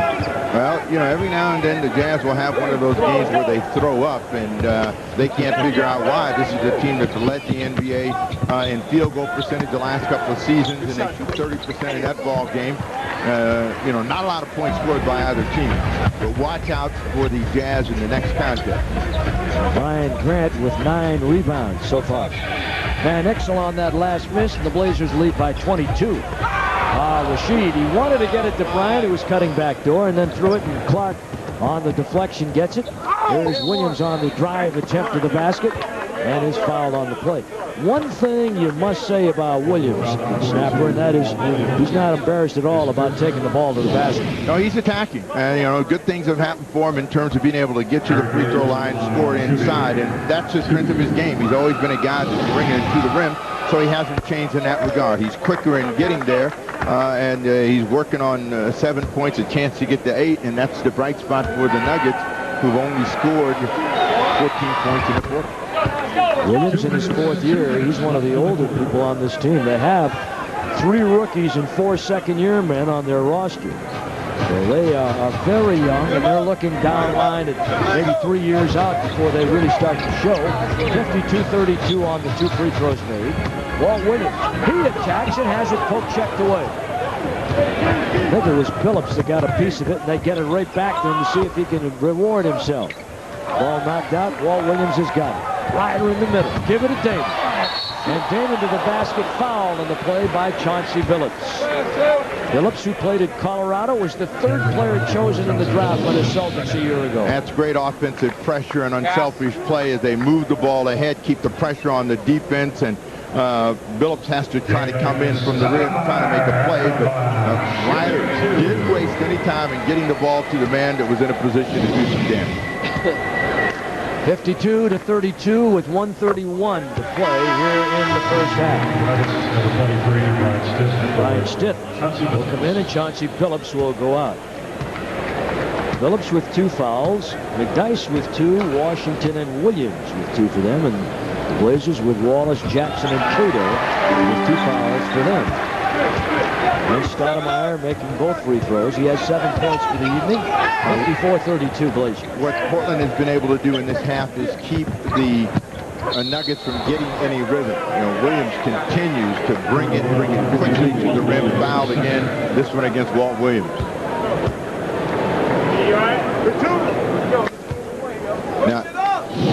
Well, you know, every now and then the Jazz will have one of those games where they throw up and they can't figure out why. This is a team that's led the NBA in field goal percentage the last couple of seasons, and they shoot 30% in that ball game. You know, not a lot of points scored by either team, but watch out for the Jazz in the next contest. Brian Grant with 9 rebounds so far. Van Exel on that last miss, and the Blazers lead by 22. Rasheed, he wanted to get it to Bryant, who was cutting back door, and then threw it, and Clark on the deflection gets it. Here's Williams on the drive attempt to the basket, and is fouled on the play. One thing you must say about Williams, Snapper, and that is he's not embarrassed at all about taking the ball to the basket. No, he's attacking. And, you know, good things have happened for him in terms of being able to get to the free throw line, score inside, and that's the strength of his game. He's always been a guy that's bringing it to the rim, so he hasn't changed in that regard. He's quicker in getting there, and he's working on 7 points, a chance to get to 8, and that's the bright spot for the Nuggets, who've only scored 14 points in the quarter. Williams in his 4th year. He's one of the older people on this team. They have 3 rookies and 4 second-year men on their roster. So they are very young, and they're looking down line at maybe 3 years out before they really start to show. 52-32 on the 2 free throws made. Walt Williams, he attacks and has it poke checked away. I think it was Phillips that got a piece of it, and they get it right back to him to see if he can reward himself. Ball knocked out. Walt Williams has got it. Ryder in the middle. Give it to Damon. And Damon to the basket, fouled on the play by Chauncey Billups. Billups, who played at Colorado, was the 3rd player chosen in the draft by the Celtics a year ago. That's great offensive pressure and unselfish play as they move the ball ahead, keep the pressure on the defense, and Billups has to try to come in from the rim and try to make a play, but Ryder didn't waste any time in getting the ball to the man that was in a position to do some damage. 52-32 with 1:31 to play here in the first half. Brian Stitt will come in, and Chauncey Billups will go out. Billups with 2 fouls, McDyess with 2, Washington and Williams with 2 for them, and the Blazers with Wallace, Jackson, and Cato with 2 fouls for them. And Stoudemire making both free throws. He has 7 points for the evening. 54-32 Blazers. What Portland has been able to do in this half is keep the Nuggets from getting any rhythm. You know, Williams continues to bring it quickly to the rim. Fouled again. This one against Walt Williams. Now,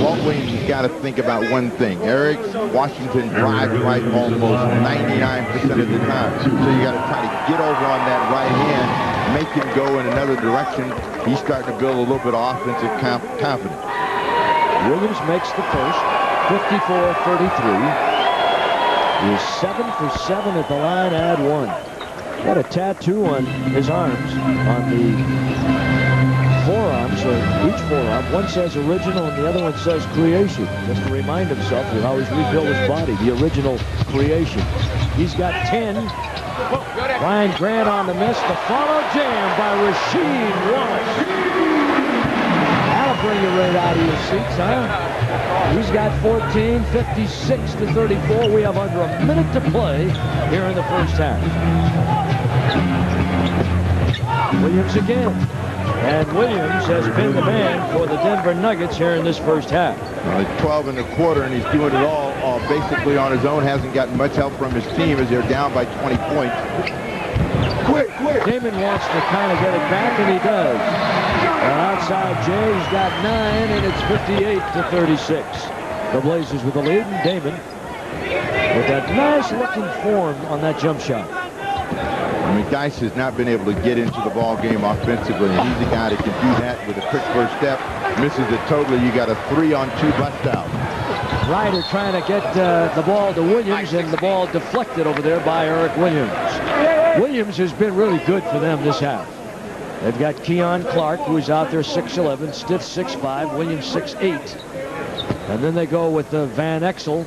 Walt Williams has got to think about one thing. Eric Washington drives right almost 99% of the time. So you got to try to get over on that right hand, make him go in another direction. He's starting to build a little bit of offensive confidence. Williams makes the first, 54-33. He's 7 for 7 at the line, add 1. Got a tattoo on his arms, on the forearms, or each forearm. One says original and the other one says creation, just to remind himself of how he's rebuilt his body, the original creation. He's got 10. Brian Grant on the miss. The follow jam by Rasheed Wallace. That'll bring you right out of your seats, huh? He's got 14, 56-34. We have under a minute to play here in the first half. Williams again. And Williams has been the man for the Denver Nuggets here in this first half. Well, he's 12 in the quarter, and he's doing it all basically on his own. Hasn't gotten much help from his team as they're down by 20 points. Quick! Damon wants to kind of get it back, and he does. And outside Jay, he's got 9, and it's 58-36. The Blazers with the lead, and Damon with that nice-looking form on that jump shot. McDyess has not been able to get into the ball game offensively, and he's the guy that can do that with a quick first step. Misses it totally. You got a 3-on-2 bust out. Ryder trying to get the ball to Williams, and the ball deflected over there by Eric Williams. Williams has been really good for them this half. They've got Keon Clark, who's out there 6'11", Stiff 6'5", Williams 6'8". And then they go with Van Exel,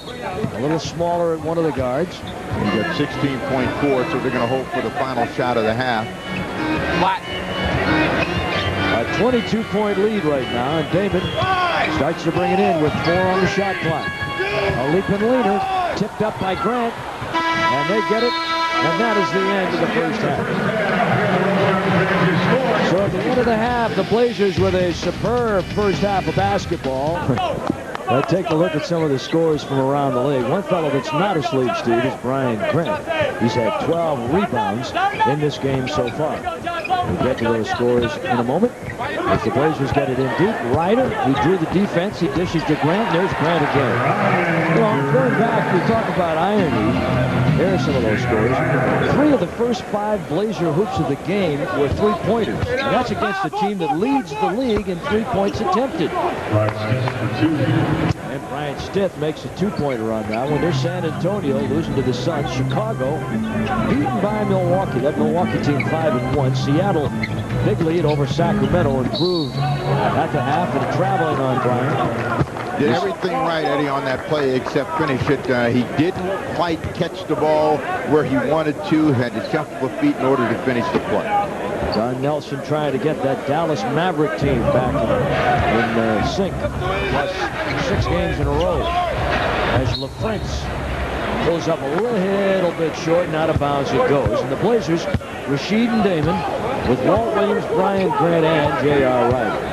a little smaller at one of the guards. He's got 16.4, so they're going to hope for the final shot of the half. Flat. A 22-point lead right now, and Damon starts to bring it in with 4 on the shot clock. A leaping leader, tipped up by Grant, and they get it, and that is the end of the first half. So at the end of the half, the Blazers with a superb first half of basketball. Let's take a look at some of the scores from around the league. One fellow that's not asleep, Steve, is Brian Grant. He's had 12 rebounds in this game so far. We'll get to those scores in a moment. As the Blazers get it in deep, Ryder, who drew the defense, he dishes to Grant. There's Grant again. Well, going back, we talk about irony. Here are some of those scores. 3 of the first 5 Blazer hoops of the game were 3-pointers. And that's against a team that leads the league in 3 points attempted. And Brian Stith makes a 2-pointer on that one. There's San Antonio losing to the Suns. Chicago beaten by Milwaukee. That Milwaukee team 5-1. Seattle, big lead over Sacramento, improved at the half and traveling on Brian. Did everything right, Eddie, on that play except finish it. He didn't quite catch the ball where he wanted to. Had to shuffle the feet in order to finish the play. Don Nelson trying to get that Dallas Maverick team back in sync. Plus 6 games in a row. As LaFrance pulls up a little bit short and out of bounds it goes. And the Blazers, Rasheed and Damon, with Walt Williams, Brian Grant, and J.R. Ryder.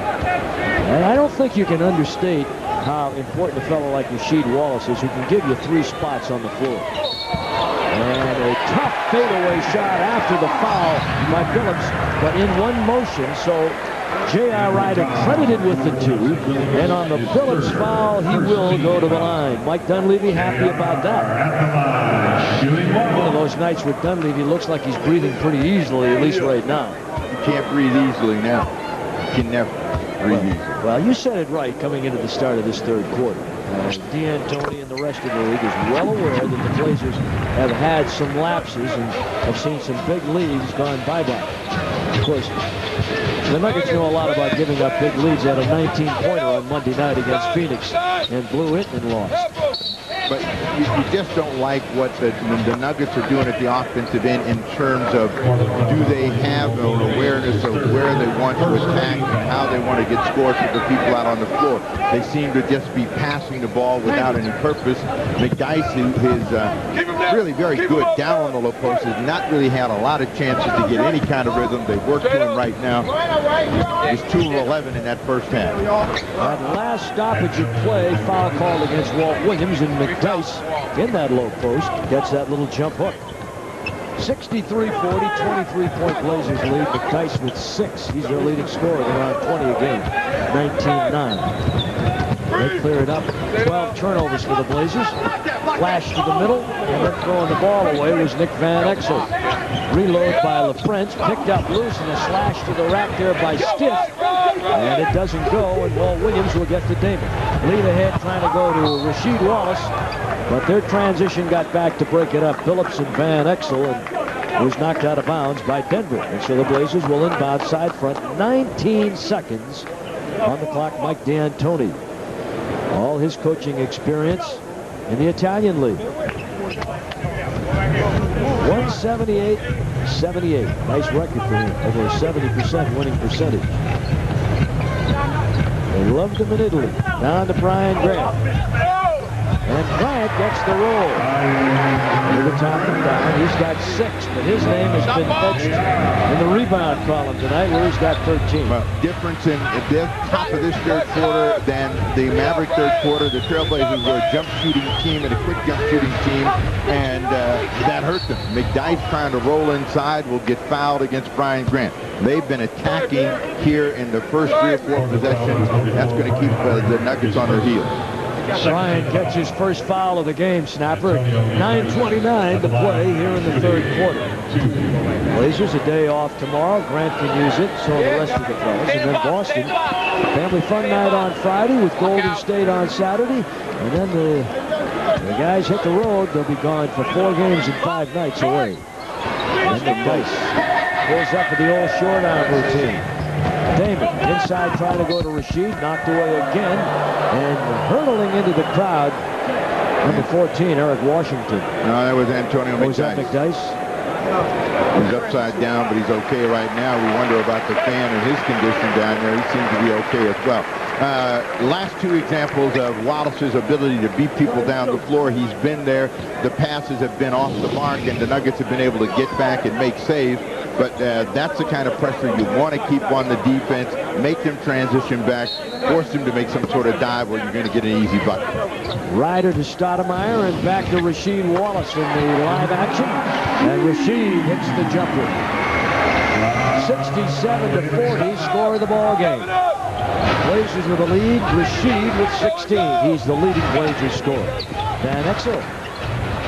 And I don't think you can understate how important a fellow like Rasheed Wallace is, who can give you 3 spots on the floor. And a tough fadeaway shot after the foul by Phillips, but in one motion. So J.R. Ryder credited with the 2, and on the Phillips foul, he will go to the line. Mike Dunleavy happy about that. One of those nights where Dunleavy looks like he's breathing pretty easily, at least right now. You can't breathe easily now. You can never breathe easily. Well, you said it right coming into the start of this third quarter. D'Antoni and the rest of the league is well aware that the Blazers have had some lapses and have seen some big leads gone bye-bye. Of course, the Nuggets know a lot about giving up big leads. They had a 19-pointer on Monday night against Phoenix and blew it and lost. But you just don't like what the Nuggets are doing at the offensive end in terms of, do they have an awareness of where they want to attack and how they want to get scores with the people out on the floor. They seem to just be passing the ball without any purpose. McDyess, who is really very good down on the low post, has not really had a lot of chances to get any kind of rhythm. They've worked to him right now. He's 2 of 11 in that first half. That last stoppage of play, foul called against Walt Williams, and McDyess in that low post gets that little jump hook. 63-40, 23-point Blazers lead. McDyess with 6. He's their leading scorer, around 20 a game. 19-9. They clear it up. 12 turnovers for the Blazers. Flash to the middle, and then throwing the ball away was Nick Van Exel. Reload by LaFrance, picked up loose, and a slash to the rack there by Stiff. And it doesn't go, and Walt Williams will get to Damon. Lead ahead trying to go to Rasheed Wallace, but their transition got back to break it up. Phillips and Van Exel, and was knocked out of bounds by Denver. And so the Blazers will inbound side front. 19 seconds on the clock. Mike D'Antoni. All his coaching experience in the Italian League. 178-78. Nice record for him. Over a 70% winning percentage. They loved him in Italy. Down to Brian Grant. And Grant gets the roll. Over top and down. He's got 6, but his name has been etched in the rebound column tonight, where he's got 13. Well, difference in the top of this third quarter than the Maverick third quarter. The Trailblazers were a jump shooting team and a quick jump shooting team, and that hurt them. McDyess trying to roll inside will get fouled against Brian Grant. They've been attacking here in the first 3 or 4 possessions. That's going to keep the Nuggets on their heels. Bryant gets his first foul of the game, Snapper. 9:29 to play here in the third quarter. Blazers a day off tomorrow. Grant can use it, so the rest of the fellas. And then Boston, family fun night on Friday with Golden State on Saturday. And then the guys hit the road. They'll be gone for 4 games and 5 nights away. And the dice pulls up for the old short arm routine. Damon inside trying to go to Rasheed, knocked away again, and hurtling into the crowd. Number 14, Eric Washington. No, that was Antonio McDyess. Was that McDyess? He's upside down, but he's okay right now. We wonder about the fan and his condition down there. He seems to be okay as well. Last two examples of Wallace's ability to beat people down the floor. He's been there. The passes have been off the mark, and the Nuggets have been able to get back and make saves. But that's the kind of pressure you want to keep on the defense, make them transition back, force them to make some sort of dive where you're going to get an easy bucket. Ryder to Stoudemire and back to Rasheed Wallace in the live action. And Rasheed hits the jumper. 67-40, score of the ball game. Blazers with the lead. Rasheed with 16. He's the leading Blazers scorer. Van Exel.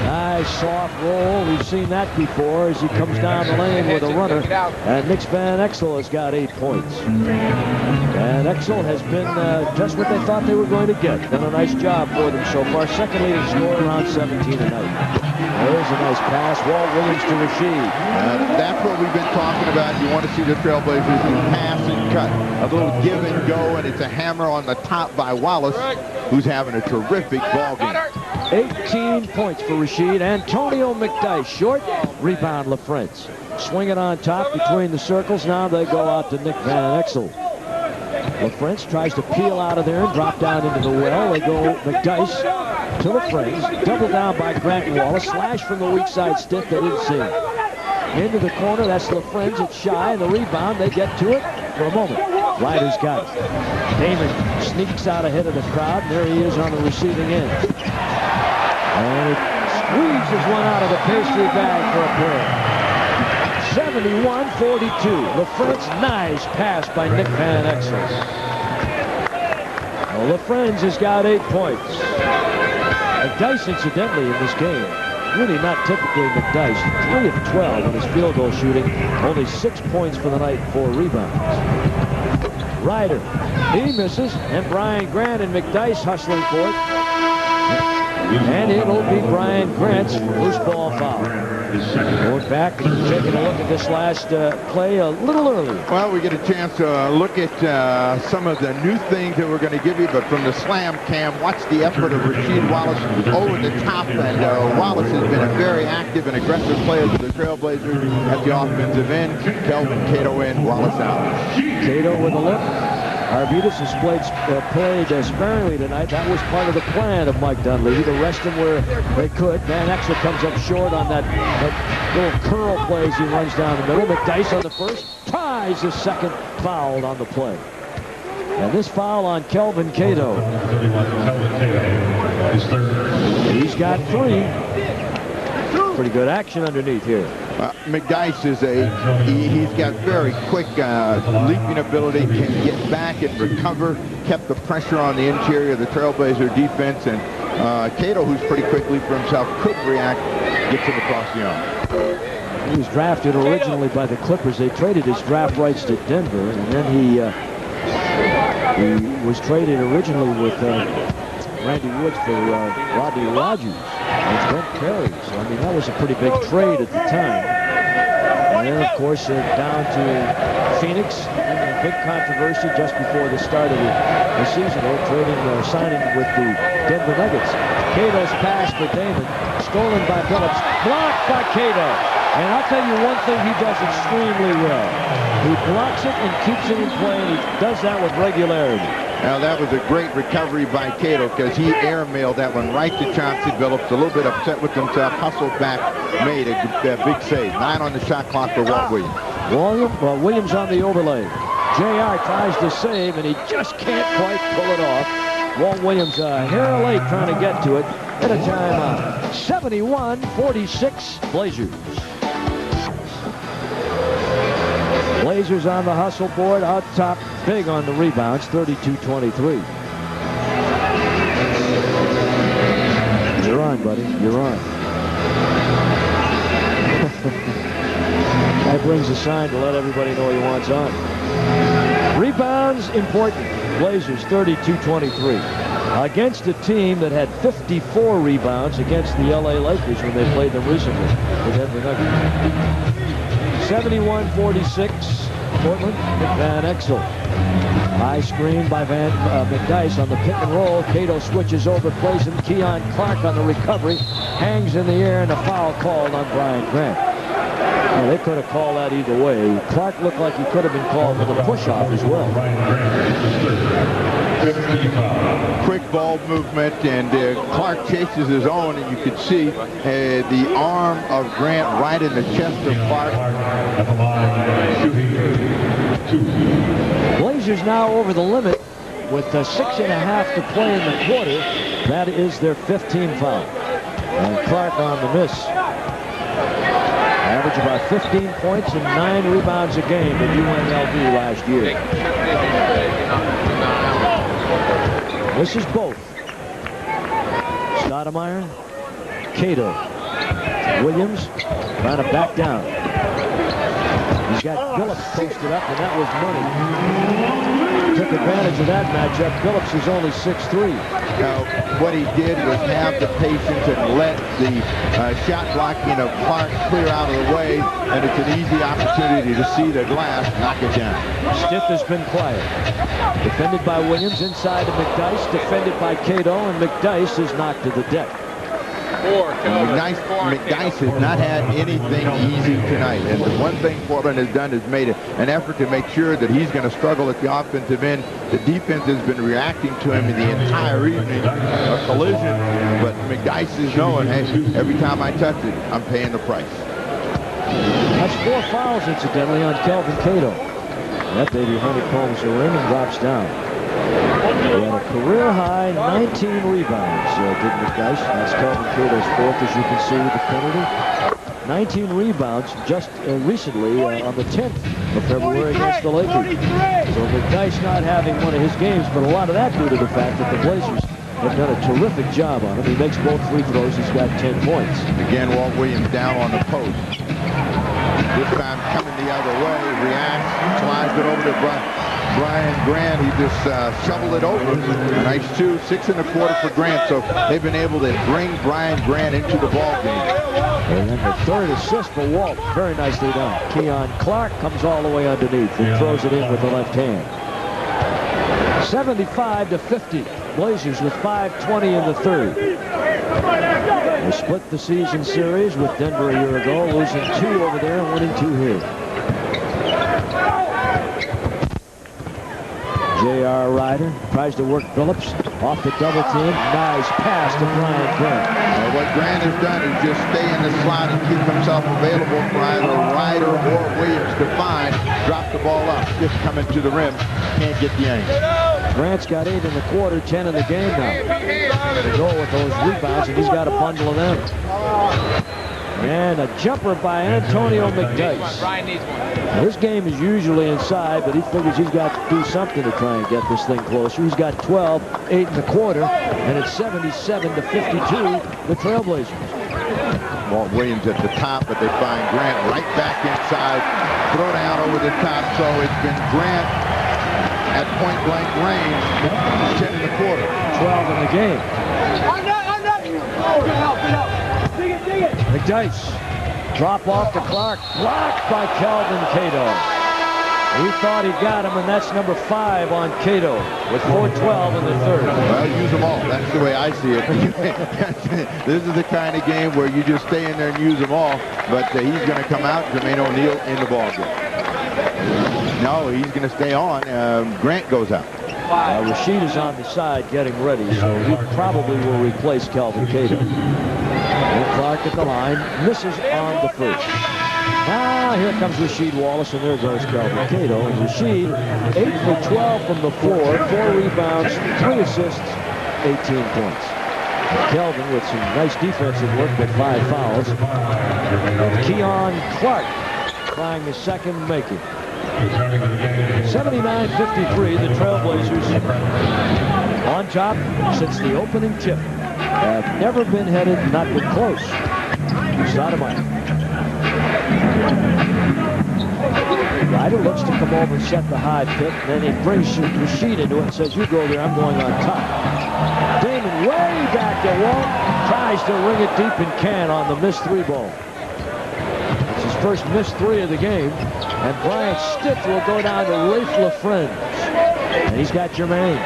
Nice soft roll. We've seen that before as he comes down the lane with a runner. And Nick Van Exel has got 8 points. Van Exel has been just what they thought they were going to get. Done a nice job for them so far. Second leading scorer, around 17 a night. There's a nice pass. Walt Williams to Rasheed. That's what we've been talking about. You want to see the Trailblazers do pass and cut. A little give and go, and it's a hammer on the top by Wallace, who's having a terrific ball game. 18 points for Rasheed. Antonio McDyess, short. Rebound, LaFrentz. Swing it on top between the circles. Now they go out to Nick Van Exel. LaFrentz tries to peel out of there and drop down into the well. They go McDyess to LaFrentz. Double down by Grant and Wallace. Slash from the weak side stick. They didn't see him. Into the corner. That's LaFrentz. It's shy. And the rebound. They get to it for a moment. Ryder's got it. Damon sneaks out ahead of the crowd. And there he is on the receiving end. And it squeezes one out of the pastry bag for a play. 71-42. LaFrentz, nice pass by Nick Van Exel. Well, LaFrentz has got 8 points. McDyess, incidentally, in this game, really not typically McDyess. 3 of 12 on his field goal shooting. Only 6 points for the night, 4 rebounds. Ryder, he misses, and Brian Grant and McDyess hustling for it. And it'll be Brian Grant's loose ball foul. Going back and taking a look at this last play a little early. Well, we get a chance to look at some of the new things that we're going to give you, but from the slam cam, watch the effort of Rasheed Wallace over the top, and Wallace has been a very active and aggressive player for the Trailblazers at the offensive end. Kelvin Cato in, Wallace out. Cato with a look. Arvidas has played sparingly tonight. That was part of the plan of Mike Dunleavy to rest him where they could. Van Exel comes up short on that little curl play as he runs down the middle. McDyess on the first, ties the second, fouled on the play. And this foul on Kelvin Cato. He's got 3. Pretty good action underneath here. McDyess is he's got very quick leaping ability, can get back and recover, kept the pressure on the interior of the Trailblazer defense, and Cato, who's pretty quickly for himself, could react, gets him across the arm. He was drafted originally by the Clippers. They traded his draft rights to Denver, and then he was traded originally with Randy Woods for Rodney Rogers and Brent Perry. So, I mean, that was a pretty big trade at the time. And then, of course, down to Phoenix. And a big controversy just before the start of the season. They were signing with the Denver Nuggets. Cato's pass for Damon. Stolen by Phillips. Blocked by Cato. And I'll tell you one thing he does extremely well. He blocks it and keeps it in play, and he does that with regularity. Now, that was a great recovery by Cato because he airmailed that one right to Chauncey Billups. A little bit upset with himself, hustled back, made a big save. 9 on the shot clock for Walt Williams. Williams on the overlay. J.R. tries to save, and he just can't quite pull it off. Walt Williams hair late trying to get to it. At a timeout. 71-46 Blazers. Blazers on the hustle board, out top, big on the rebounds, 32-23. You're on, buddy. You're on. Guy brings a sign to let everybody know he wants on. Rebounds important. Blazers 32-23. Against a team that had 54 rebounds against the LA Lakers when they played them recently, the Denver Nuggets. 71-46, Portland. Nick Van Exel. High screen by McDyess on the pick and roll. Cato switches over, plays him. Keon Clark on the recovery. Hangs in the air, and a foul called on Brian Grant. Well, they could have called that either way. Clark looked like he could have been called for the push-off as well. Quick ball movement, and Clark chases his own, and you could see the arm of Grant right in the chest of Clark. Blazers now over the limit with 6.5 to play in the quarter. That is their 15th foul. And Clark on the miss. Average about 15 points and 9 rebounds a game at UNLV last year. This is both. Stoudemire, Cato, Williams trying to back down. He's got Billups posted up, and that was money. Took advantage of that matchup. Billups is only 6'3". Now, what he did was have the patience and let the shot blocking of Clark clear out of the way, and it's an easy opportunity to see the glass knock it down. Stiff has been quiet. Defended by Williams, inside to McDyess, defended by Cato, and McDyess is knocked to the deck. McDyess has not had anything easy tonight, and the one thing Portland has done is made an effort to make sure that he's going to struggle at the offensive end. The defense has been reacting to him the entire evening, a collision, but McDyess is knowing, hey, every time I touch it, I'm paying the price. That's 4 fouls, incidentally, on Kelvin Cato. That baby honeycombs the rim and drops down. He had a career-high 19 rebounds, did McDyess. That's Kelvin Cato's 4th, as you can see, with the penalty. 19 rebounds just recently on the 10th of February against the Lakers. So McDyess not having one of his games, but a lot of that due to the fact that the Blazers have done a terrific job on him. He makes both free throws. He's got 10 points. Again, Walt Williams down on the post. This time coming the other way, reacts, slides it over to Brian Grant. He just shoveled it over. A nice 6 1/4 for Grant. So they've been able to bring Brian Grant into the ball game. And then the 3rd assist for Walt. Very nicely done. Keon Clark comes all the way underneath and throws it in with the left hand. 75-50. Blazers with 5:20 in the 3rd. They split the season series with Denver a year ago, losing 2 over there and winning 2 here. J.R. Ryder tries to work Billups off the double team. Nice pass to Brian Grant. What Grant has done is just stay in the slot and keep himself available for either Ryder or Williams to find. Drop the ball up, just coming to the rim. Can't get the angle. Grant's got 8 in the quarter, 10 in the game now. To go with those rebounds, and he's got a bundle of them. And a jumper by Antonio McDyess. Now, this game is usually inside, but he figures he's got to do something to try and get this thing closer. He's got 12, 8 in the quarter, and it's 77-52, the Trailblazers. Walt Williams at the top, but they find Grant right back inside. Throw down over the top, so it's been Grant at point-blank range, 10 in the quarter. 12 in the game. McDyess, drop off to Clark, blocked by Kelvin Cato. He thought he got him, and that's number 5 on Cato with 4:12 in the 3rd. Well, use them all. That's the way I see it. This is the kind of game where you just stay in there and use them all, but he's going to come out, Jermaine O'Neal in the ball game. No, he's going to stay on. Grant goes out. Rasheed is on the side getting ready, so he probably will replace Kelvin Cato. And Clark at the line, misses on the first. Now here comes Rasheed Wallace, and there goes Kelvin Cato. And Rasheed, 8 for 12 from the floor, 4 rebounds, 3 assists, 18 points. And Kelvin with some nice defensive work with 5 fouls. And Keon Clark trying his second make it. 79-53, the Trailblazers on top since the opening tip. Have never been headed, not been close. Stoudemire. Ryder looks to come over and set the high pick, and then he brings Rasheed into it and says, you go there, I'm going on top. Damon way back to Walt, tries to ring it deep and can on the missed 3 ball. That's his first missed 3 of the game. And Bryant Stith will go down to Rafe LaFrance. And he's got Jermaine.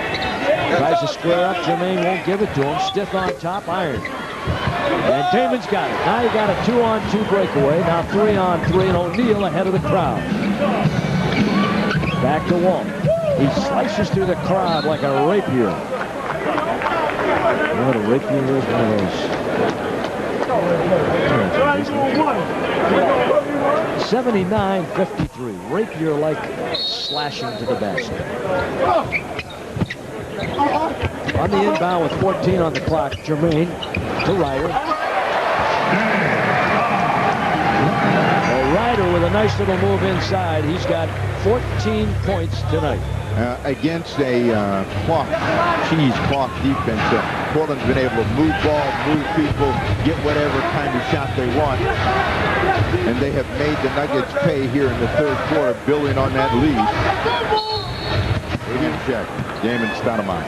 Tries to square up. Jermaine won't give it to him. Stith on top, iron. And Damon's got it. Now you got a 2-on-2 breakaway. Now 3-on-3, and O'Neal ahead of the crowd. Back to Walt. He slices through the crowd like a rapier. You know what a rapier is? One of those. 79-53. Rapier-like slashing to the basket. On the inbound with 14 on the clock, Jermaine to Ryder. Ryder with a nice little move inside. He's got 14 points tonight. Against a cheese clock defense, Portland's been able to move ball, move people, get whatever kind of shot they want. And they have made the Nuggets pay here in the third quarter, building on that lead. William check. Damon Stoudemire.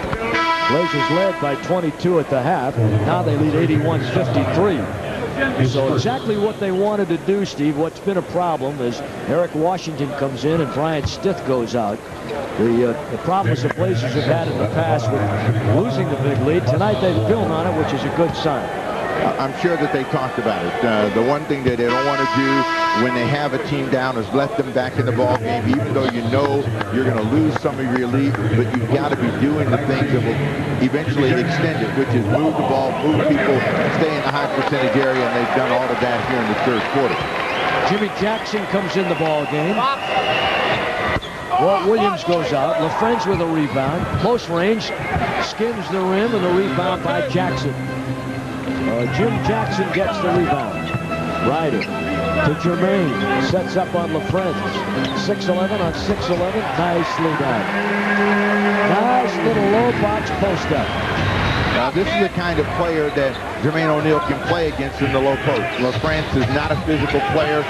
Blazers led by 22 at the half. Now they lead 81-53. So exactly what they wanted to do, Steve. What's been a problem is Eric Washington comes in and Bryant Stith goes out. The problems the Blazers have had in the past with losing the big lead. Tonight they built on it, which is a good sign. I'm sure that they talked about it. The one thing that they don't want to do when they have a team down is let them back in the ball game, even though you know you're going to lose some of your lead, but you've got to be doing the things that will eventually extend it, which is move the ball, move people, stay in the high percentage area, and they've done all of that here in the third quarter. Jimmy Jackson comes in the ball game. Walt Williams goes out. LaFrance with a rebound. Close range, skims the rim, and the rebound by Jackson. Jim Jackson gets the rebound. Ryder to Jermaine. Sets up on LaFrance. 6'11 on 6'11. Nicely done. Nice little low box post up. Now this is the kind of player that Jermaine O'Neal can play against in the low post. LaFrance is not a physical player.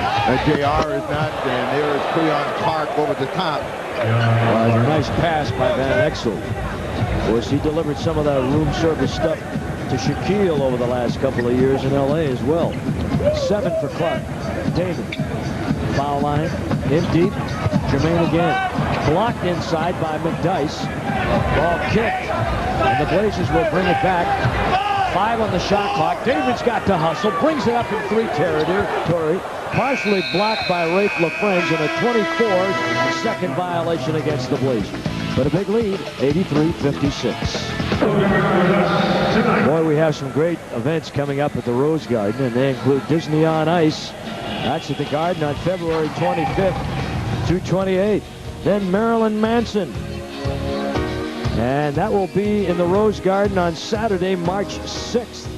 JR is not. And there is Cleon Clark over the top. A nice pass by Van Exel. Of course, he delivered some of that room service stuff to Shaquille over the last couple of years in L.A. as well. 7 for Clark. Damon. Foul line. In deep. Jermaine again. Blocked inside by McDyess. Ball kicked. And the Blazers will bring it back. 5 on the shot clock. Damon's got to hustle. Brings it up in 3 territory. Partially blocked by Rafe LaFrance and a 24-second violation against the Blazers. But a big lead, 83-56. Boy, we have some great events coming up at the Rose Garden, and they include Disney on Ice. That's at the Garden on February 25th, 2/28. Then Marilyn Manson. And that will be in the Rose Garden on Saturday, March 6th.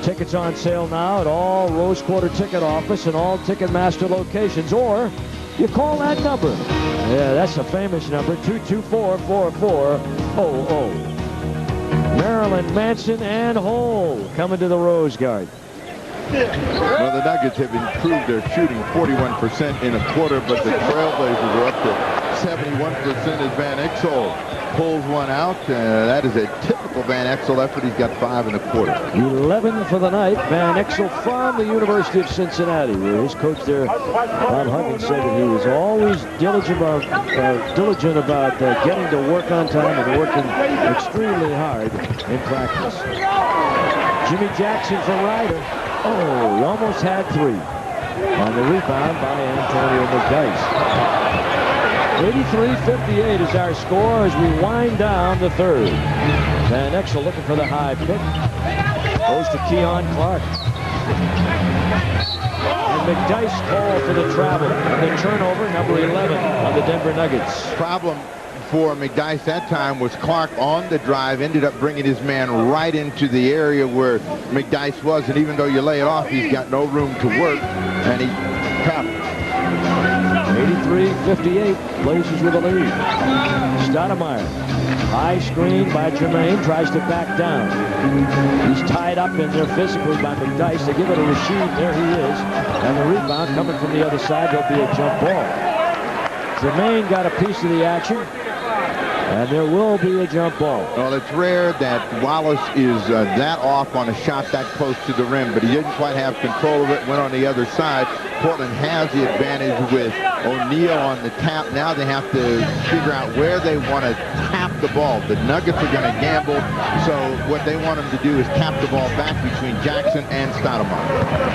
Tickets on sale now at all Rose Quarter ticket office and all Ticketmaster locations, or you call that number. Yeah, that's a famous number, 224-4400. Marilyn Manson and Hole coming to the Rose Garden. Well, the Nuggets have improved their shooting 41% in a quarter, but the Trailblazers are up to 71% as Van Exel pulls one out. That is a typical Van Exel effort. He's got 5 in a quarter. 11 for the night. Van Exel from the University of Cincinnati, where his coach there, Bob Huggins, said that he was always diligent about getting to work on time and working extremely hard in practice. Jimmy Jackson for Ryder. Oh, he almost had 3. On the rebound by Antonio McDyess. 83-58 is our score as we wind down the third. Van Exel looking for the high pick. Goes to Keon Clark. And McDyess called for the travel. And the turnover, number 11 on the Denver Nuggets. Problem for McDyess that time was Clark on the drive ended up bringing his man right into the area where McDyess was, and even though you lay it off, he's got no room to work, and he traveled. 83-58, Blazers with a lead. Stoudemire, high screen by Jermaine, tries to back down. He's tied up in there physically by McDyess. They give it to Rasheed, there he is, and the rebound coming from the other side, there'll be a jump ball. Jermaine got a piece of the action. And there will be a jump ball. Well, it's rare that Wallace is that off on a shot that close to the rim, but he didn't quite have control of it, went on the other side. Portland has the advantage with O'Neal on the tap. Now they have to figure out where they want to tap the ball. The Nuggets are going to gamble, so what they want them to do is tap the ball back between Jackson and Stoudemire.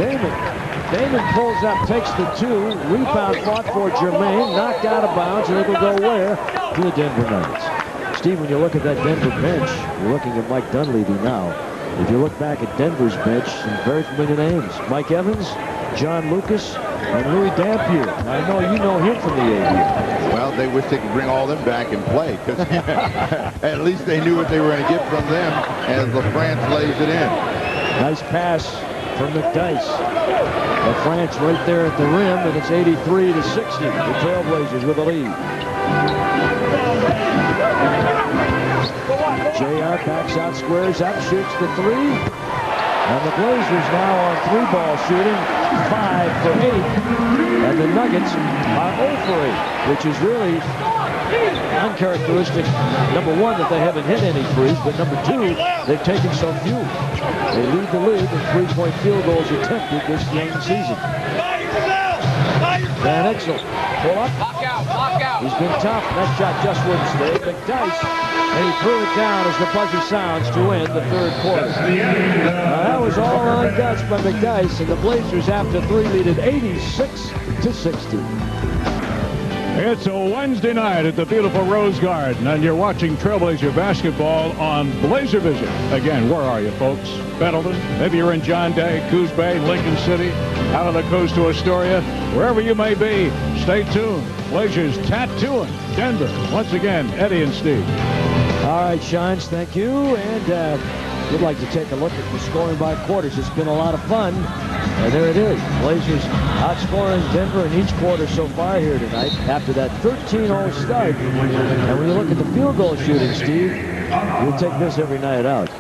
Damon pulls up, takes the 2, rebound fought for Jermaine, knocked out of bounds, and it'll go where? To the Denver Nuggets. Steve, when you look at that Denver bench, you're looking at Mike Dunleavy now. If you look back at Denver's bench, some very familiar names. Mike Evans, John Lucas, and Louis Dampier. I know you know him from the ABA. Well, they wish they could bring all them back and play, because at least they knew what they were going to get from them as LaFrance lays it in. Nice pass from McDyess. LaFrance right there at the rim, and it's 83-60. The Trailblazers with a lead. JR backs out, squares up, shoots the 3. And the Blazers now on 3-ball shooting, 5 for 8. And the Nuggets are 0 for 8, which is really uncharacteristic. Number 1, that they haven't hit any threes, but number 2, they've taken so few. They lead the league in 3-point field goals attempted this young season. Van Exel, pull up. Lock out. He's been tough. That shot just wouldn't stay. McDyess, and he threw it down as the buzzer sounds to end the 3rd quarter. Now that was all on guts by McDyess, and the Blazers after 3 lead at 86-60. It's a Wednesday night at the beautiful Rose Garden, and you're watching Trailblazer basketball on Blazer Vision. Again, where are you, folks? Pendleton? Maybe you're in John Day, Coos Bay, Lincoln City, out on the coast to Astoria. Wherever you may be, stay tuned. Blazers tattooing Denver. Once again, Eddie and Steve. All right, Shines, thank you. And we'd like to take a look at the scoring by quarters. It's been a lot of fun. And there it is. Blazers outscoring Denver in each quarter so far here tonight after that 13-0 start. And when you look at the field goal shooting, Steve, you'll take this every night out.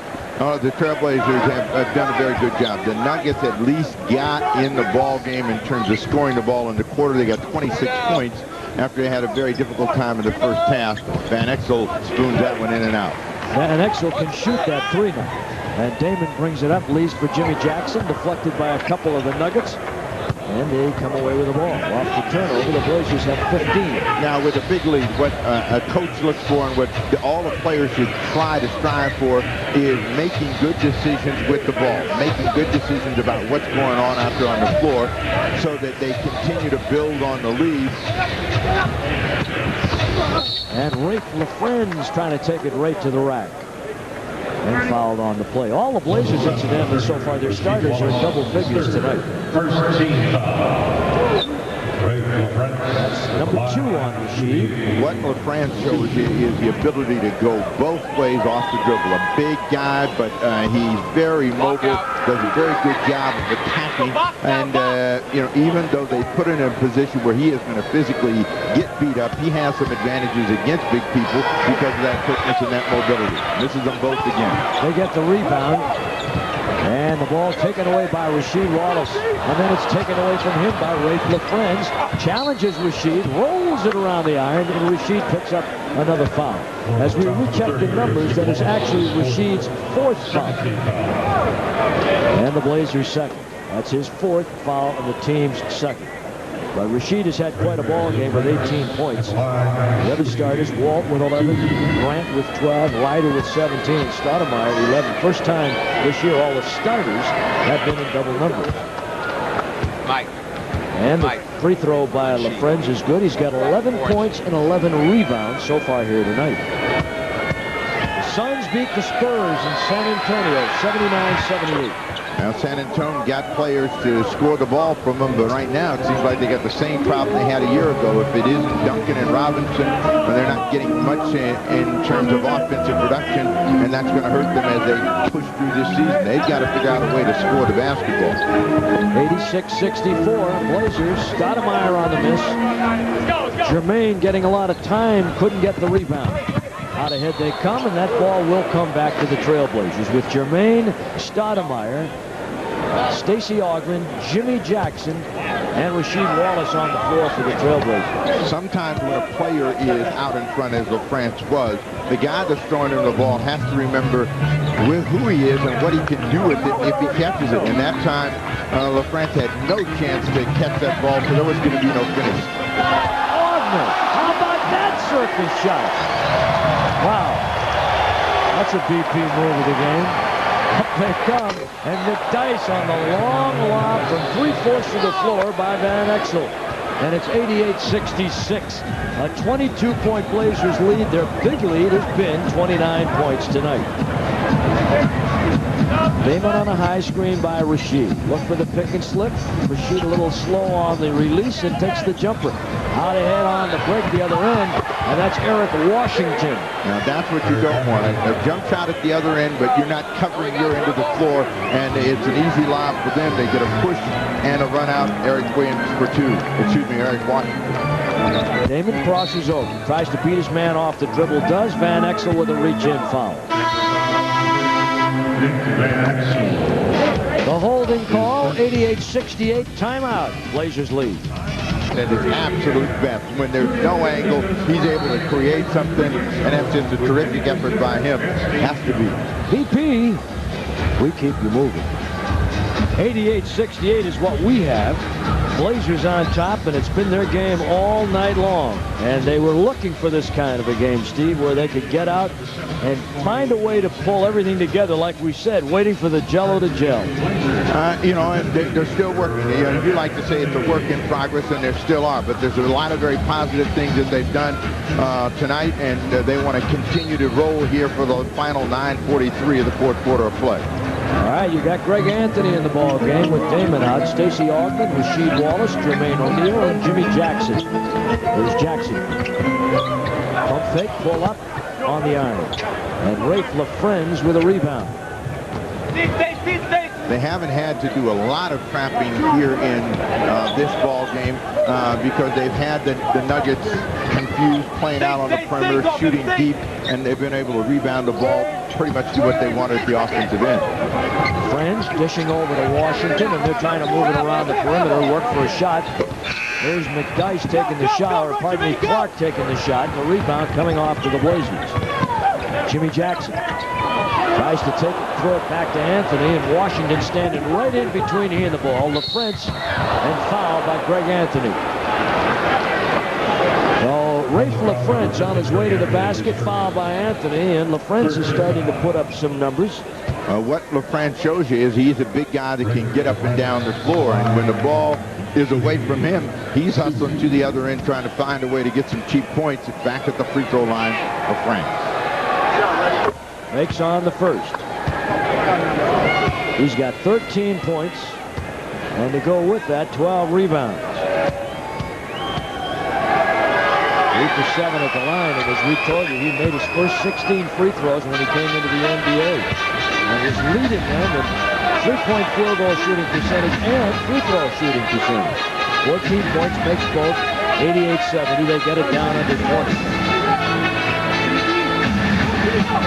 Oh, the Trailblazers have done a very good job. The Nuggets at least got in the ball game in terms of scoring the ball in the quarter. They got 26 points after they had a very difficult time in the first half. Van Exel spoons that one in and out. Van Exel can shoot that 3 now. And Damon brings it up, leads for Jimmy Jackson, deflected by a couple of the Nuggets. And they come away with the ball. Off the turnover, the Blazers have 15. Now, with a big lead, what a coach looks for and what all the players should try to strive for is making good decisions with the ball, making good decisions about what's going on out there on the floor so that they continue to build on the lead. And Rafe LaFrance trying to take it right to the rack. And fouled on the play. All the Blazers, incidentally, so far, their starters are in double figures tonight. First team foul. That's number 2 on Rasheed. What LaFrance shows you is the ability to go both ways off the dribble. A big guy, but he's very mobile, does a very good job of attacking. And, you know, even though they put him in a position where he is going to physically get beat up, he has some advantages against big people because of that quickness and that mobility. Misses them both again. They get the rebound. And the ball taken away by Rasheed Wallace. And then it's taken away from him by Rafe LaFrance. Challenges Rasheed, rolls it around the iron, and Rasheed picks up another foul. As we recheck the numbers, that is actually Rasheed's 4th foul. And the Blazers' 2nd. That's his 4th foul and the team's 2nd. But Rasheed has had quite a ball game with 18 points. The other starters, Walt with 11, Grant with 12, Ryder with 17, Stoudemire 11. First time this year all the starters have been in double numbers. Mike. And the free throw by LaFrance is good. He's got 11 points and 11 rebounds so far here tonight. The Suns beat the Spurs in San Antonio, 79-78. Now, San Antonio got players to score the ball from them, but right now it seems like they got the same problem they had a year ago. If it isn't Duncan and Robinson, they're not getting much in terms of offensive production, and that's going to hurt them as they push through this season. They've got to figure out a way to score the basketball. 86-64, Blazers. Stoudemire on the miss. Jermaine getting a lot of time, couldn't get the rebound. Out ahead they come, and that ball will come back to the Trailblazers with Jermaine, Stoudemire, Stacey Augmon, Jimmy Jackson, and Rasheed Wallace on the floor for the Trailblazers. Sometimes when a player is out in front, as LaFrance was, the guy that's throwing him the ball has to remember who he is and what he can do with it if he catches it. And that time, LaFrance had no chance to catch that ball, so there was going to be no finish. Ogner, how about that surface shot? Wow. That's a BP move of the game. Up they come, and McDyess on the long lob from 3/4 of the floor by Van Exel. And it's 88-66. A 22-point Blazers lead. Their big lead has been 29 points tonight. Damon on a high screen by Rasheed. Look for the pick and slip. Rasheed a little slow on the release and takes the jumper. Out ahead on the break the other end, and that's Eric Washington. Now that's what you don't want. A jump shot at the other end, but you're not covering your end of the floor, and it's an easy lob for them. They get a push and a run out. Eric Williams for two. Eric Washington. Damon crosses over, tries to beat his man off the dribble, does. Van Exel with a reach-in foul. The holding call, 88-68, timeout. Blazers lead. At his absolute best. When there's no angle, he's able to create something, and that's just a terrific effort by him. Has to be. BP, we keep you moving. 88-68 is what we have. Blazers on top, and it's been their game all night long. And they were looking for this kind of a game, Steve, where they could get out and find a way to pull everything together, like we said, waiting for the jello to gel. You know, and they're still working. You know, you like to say it's a work in progress, and there still are. But there's a lot of very positive things that they've done tonight, and they want to continue to roll here for the final 9:43 of the fourth quarter of play. All right, you got Greg Anthony in the ball game with Damon out, Stacey Augmon, Rasheed Wallace, Jermaine O'Neal, and Jimmy Jackson. There's Jackson. Pump fake, pull up on the iron. And Rafe LaFrentz with a rebound. They haven't had to do a lot of trapping here in this ball game because they've had the Nuggets confused, playing out on the perimeter, shooting deep, and they've been able to rebound the ball, pretty much do what they wanted at the offensive end. Friends dishing over to Washington, and they're trying to move it around the perimeter, work for a shot. There's McDyess taking the shot, or pardon me, Clark taking the shot, and the rebound coming off to the Blazers. Jimmy Jackson tries to take it, throw it back to Anthony, and Washington standing right in between he and the ball. LaFrentz, and fouled by Greg Anthony. So Rafe LaFrentz on his way to the basket, fouled by Anthony, and LaFrentz is starting to put up some numbers. What LaFrentz shows you is he's a big guy that can get up and down the floor, and when the ball is away from him, he's hustling to the other end, trying to find a way to get some cheap points back at the free throw line. LaFrentz makes on the first. He's got 13 points, and to go with that, 12 rebounds. 8 for 7 at the line, and as we told you, he made his first 16 free throws when he came into the NBA. And was leading them in three-point field goal shooting percentage and free throw shooting percentage. 14 points makes both 88-70. They get it down under 20.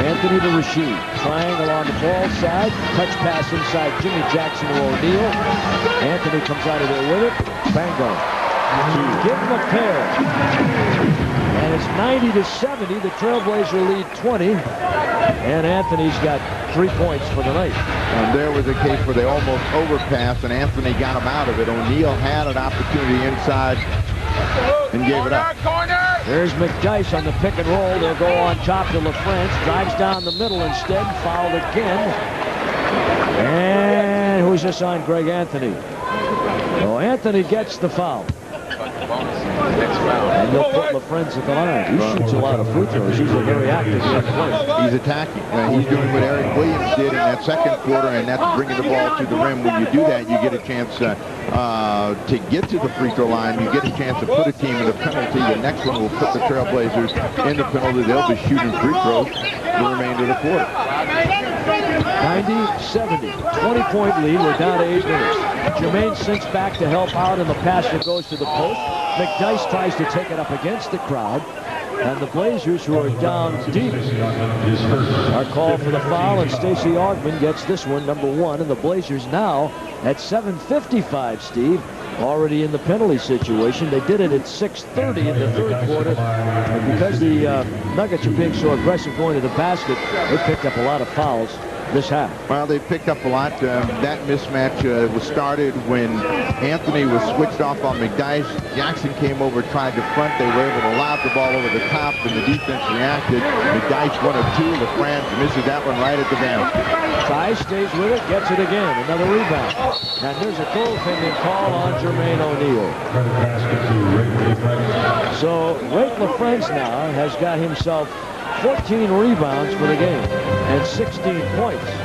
Anthony to Rasheed. Triangle on the ball side. Touch pass inside Jimmy Jackson to O'Neal. Anthony comes out of there with it. Bango. Give him a pair. And it's 90-70. The Trailblazer lead 20. And Anthony's got 3 points for the night. And there was a case where they almost overpassed, and Anthony got him out of it. O'Neal had an opportunity inside and gave it up. There's McDyess on the pick and roll. They'll go on top to LaFrentz. Drives down the middle instead. Fouled again. And who's this on? Greg Anthony. So Anthony gets the foul. And they'll put LaFrentz at the line. He shoots a lot of free throws. He's a very active young player. He's attacking. He's doing what Eric Williams did in that second quarter, and that's bringing the ball to the rim. When you do that, you get a chance to get to the free throw line. You get a chance to put a team in a penalty. The next one will put the Trailblazers in the penalty. They'll be shooting free throws the remainder of the quarter. 90-70. 20-point lead. We're down to 8 minutes. Jermaine sinks back to help out, and the pass that goes to the post. McDyess tries to take it up against the crowd. And the Blazers, who are down deep, are called for the foul, and Stacey Augmon gets this one, number 1. And the Blazers now at 7:55, Steve, already in the penalty situation. They did it at 6:30 in the third quarter. And because the Nuggets are being so aggressive going to the basket, they picked up a lot of fouls this half. Well, they picked up a lot. That mismatch was started when Anthony was switched off on McDyess. Jackson came over, tried to front. They were able to lob the ball over the top, and the defense reacted. McDyess 1 of 2. LaFrance misses that one right at the basket. Ty stays with it, gets it again. Another rebound. And there's a goaltending call on Jermaine O'Neal. So Ray LaFrance now has got himself 14 rebounds for the game and 16 points. He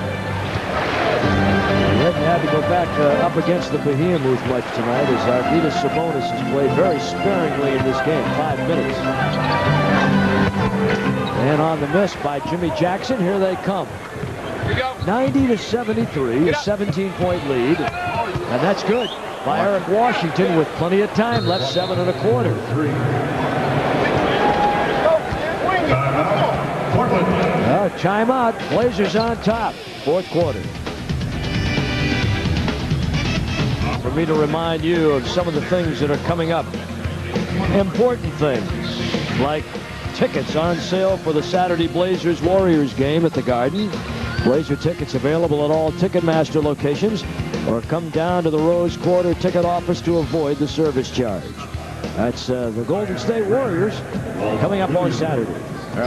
hadn't had to go back up against the Behemoth much tonight, as Arvydas Sabonis has played very sparingly in this game, 5 minutes. And on the miss by Jimmy Jackson, here they come. 90-73, a 17-point lead, and that's good by Eric Washington with plenty of time left, 7 1/4. Timeout. Blazers on top. Fourth quarter. For me to remind you of some of the things that are coming up. Important things like tickets on sale for the Saturday Blazers-Warriors game at the Garden. Blazer tickets available at all Ticketmaster locations, or come down to the Rose Quarter ticket office to avoid the service charge. That's the Golden State Warriors coming up on Saturday.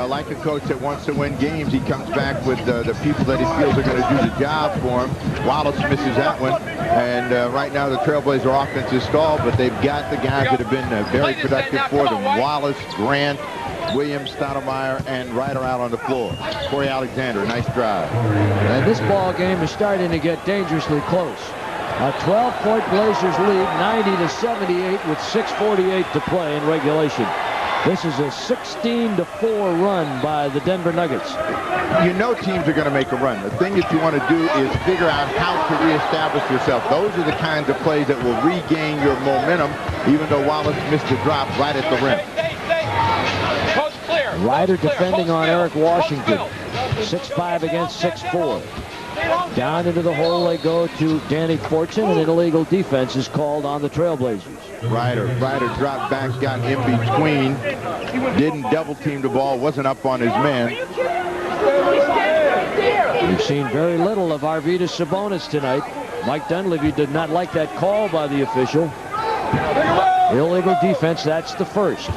Like a coach that wants to win games, he comes back with the people that he feels are going to do the job for him. Wallace misses that one. And right now the Trailblazer offense is stalled, but they've got the guys that have been very productive for them. Wallace, Grant, Williams, Stoudemire, and Ryder out on the floor. Corey Alexander, nice drive. And this ball game is starting to get dangerously close. A 12-point Blazers lead, 90-78 with 6:48 to play in regulation. This is a 16-4 run by the Denver Nuggets. You know teams are going to make a run. The thing that you want to do is figure out how to reestablish yourself. Those are the kinds of plays that will regain your momentum, even though Wallace missed the drop right at the rim. Ryder defending on Eric Washington. 6'5" against 6'4". Down into the hole they go to Danny Fortune, and an illegal defense is called on the Trailblazers. Ryder dropped back, got in between, didn't double team the ball, wasn't up on his man. We've seen very little of Arvydas Sabonis tonight. Mike Dunleavy did not like that call by the official. Illegal defense, that's the first.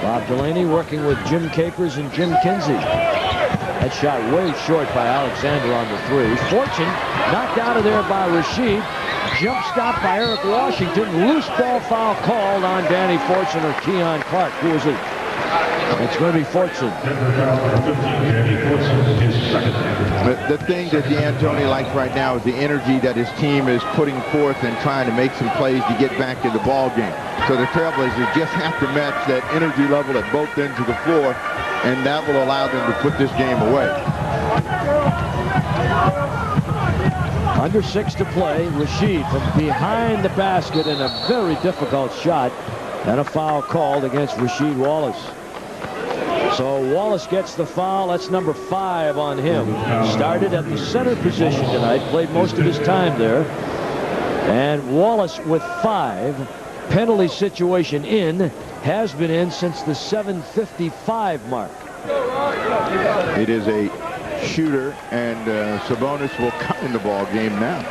Bob Delaney working with Jim Capers and Jim Kinsey. That shot way short by Alexander on the three. Fortune knocked out of there by Rasheed. Jump stop by Eric Washington. Loose ball foul called on Danny Fortune or Keon Clark. Who is it? It's going to be Fortune. The thing that D'Antoni likes right now is the energy that his team is putting forth and trying to make some plays to get back in the ball game. So the Trailblazers just have to match that energy level at both ends of the floor, and that will allow them to put this game away. Under 6 to play. Rasheed from behind the basket, and a very difficult shot, and a foul called against Rasheed Wallace. So Wallace gets the foul. That's number 5 on him. Started at the center position tonight, played most of his time there. And Wallace with 5. Penalty situation in, has been in since the 7:55 mark. It is a shooter, and Sabonis will come in the ball game now.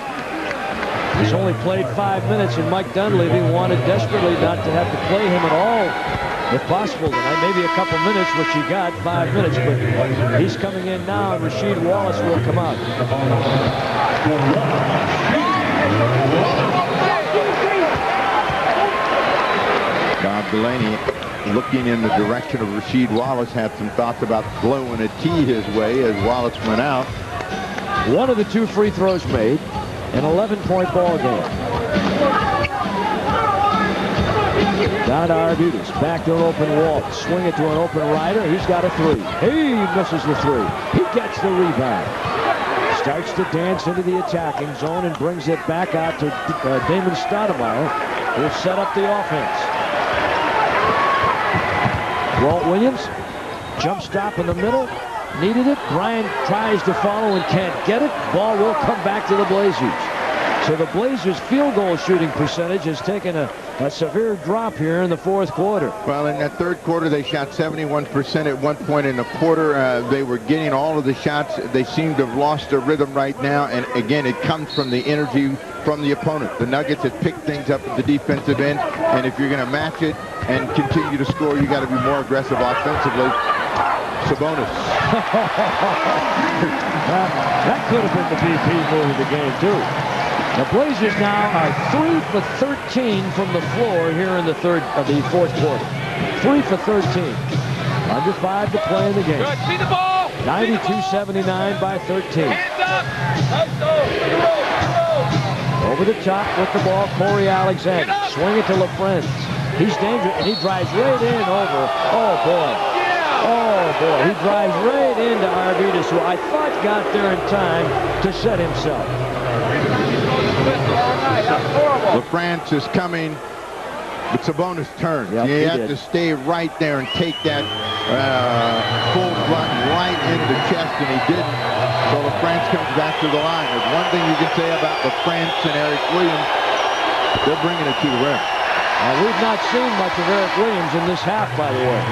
He's only played 5 minutes, and Mike Dunleavy wanted desperately not to have to play him at all, if possible tonight. Maybe a couple minutes, which he got, 5 minutes, but he's coming in now, and Rasheed Wallace will come out. Bob Delaney, looking in the direction of Rasheed Wallace, had some thoughts about blowing a tee his way as Wallace went out. One of the 2 free throws made, an 11-point ball game. Down to Arvydas, back to an open wall, swing it to an open Ryder. He's got a 3. He misses the 3. He gets the rebound. Starts to dance into the attacking zone and brings it back out to Damon Stoudemire, who will set up the offense. Walt Williams, jump stop in the middle, needed it. Bryant tries to follow and can't get it. Ball will come back to the Blazers. So the Blazers' field goal shooting percentage has taken a severe drop here in the fourth quarter. Well, in that third quarter, they shot 71% at one point in the quarter. They were getting all of the shots. They seem to have lost their rhythm right now. And again, it comes from the energy from the opponent. The Nuggets have picked things up at the defensive end. And if you're going to match it and continue to score, you got to be more aggressive offensively. Sabonis. That could have been the BP move of the game, too. The Blazers now are 3 for 13 from the floor here in the fourth quarter. 3 for 13. Under 5 to play in the game. Good. See the ball. 92-79 by 13. Hands up. Let's go. Over the top with the ball, Corey Alexander. Swing it to LaFrentz. He's dangerous, and he drives right in over. Oh, boy. Oh, boy. He drives right into Arvidas, who I thought got there in time to set himself. LaFrentz is coming. It's Sabonis' turn. Yep, you have to stay right there and take that full front right into the chest, and he didn't. So LaFrentz comes back to the line. There's one thing you can say about LaFrentz and Eric Williams. They're bringing it to the rim. We've not seen much of Eric Williams in this half, by the way.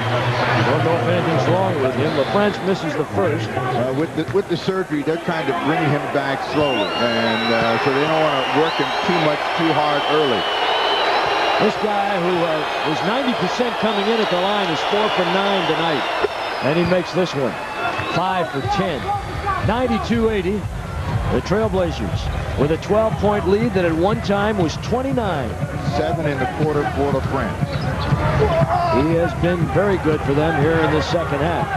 Don't know if anything's wrong with him. LaFrentz misses the first. With the surgery, they're trying to bring him back slowly, and so they don't want to work him too hard early. This guy who was 90% coming in at the line is 4 for 9 tonight, and he makes this one 5 for 10. 92-80. The Trailblazers with a 12-point lead that at one time was 29. 7 in the quarter for LaFrentz. He has been very good for them here in the second half.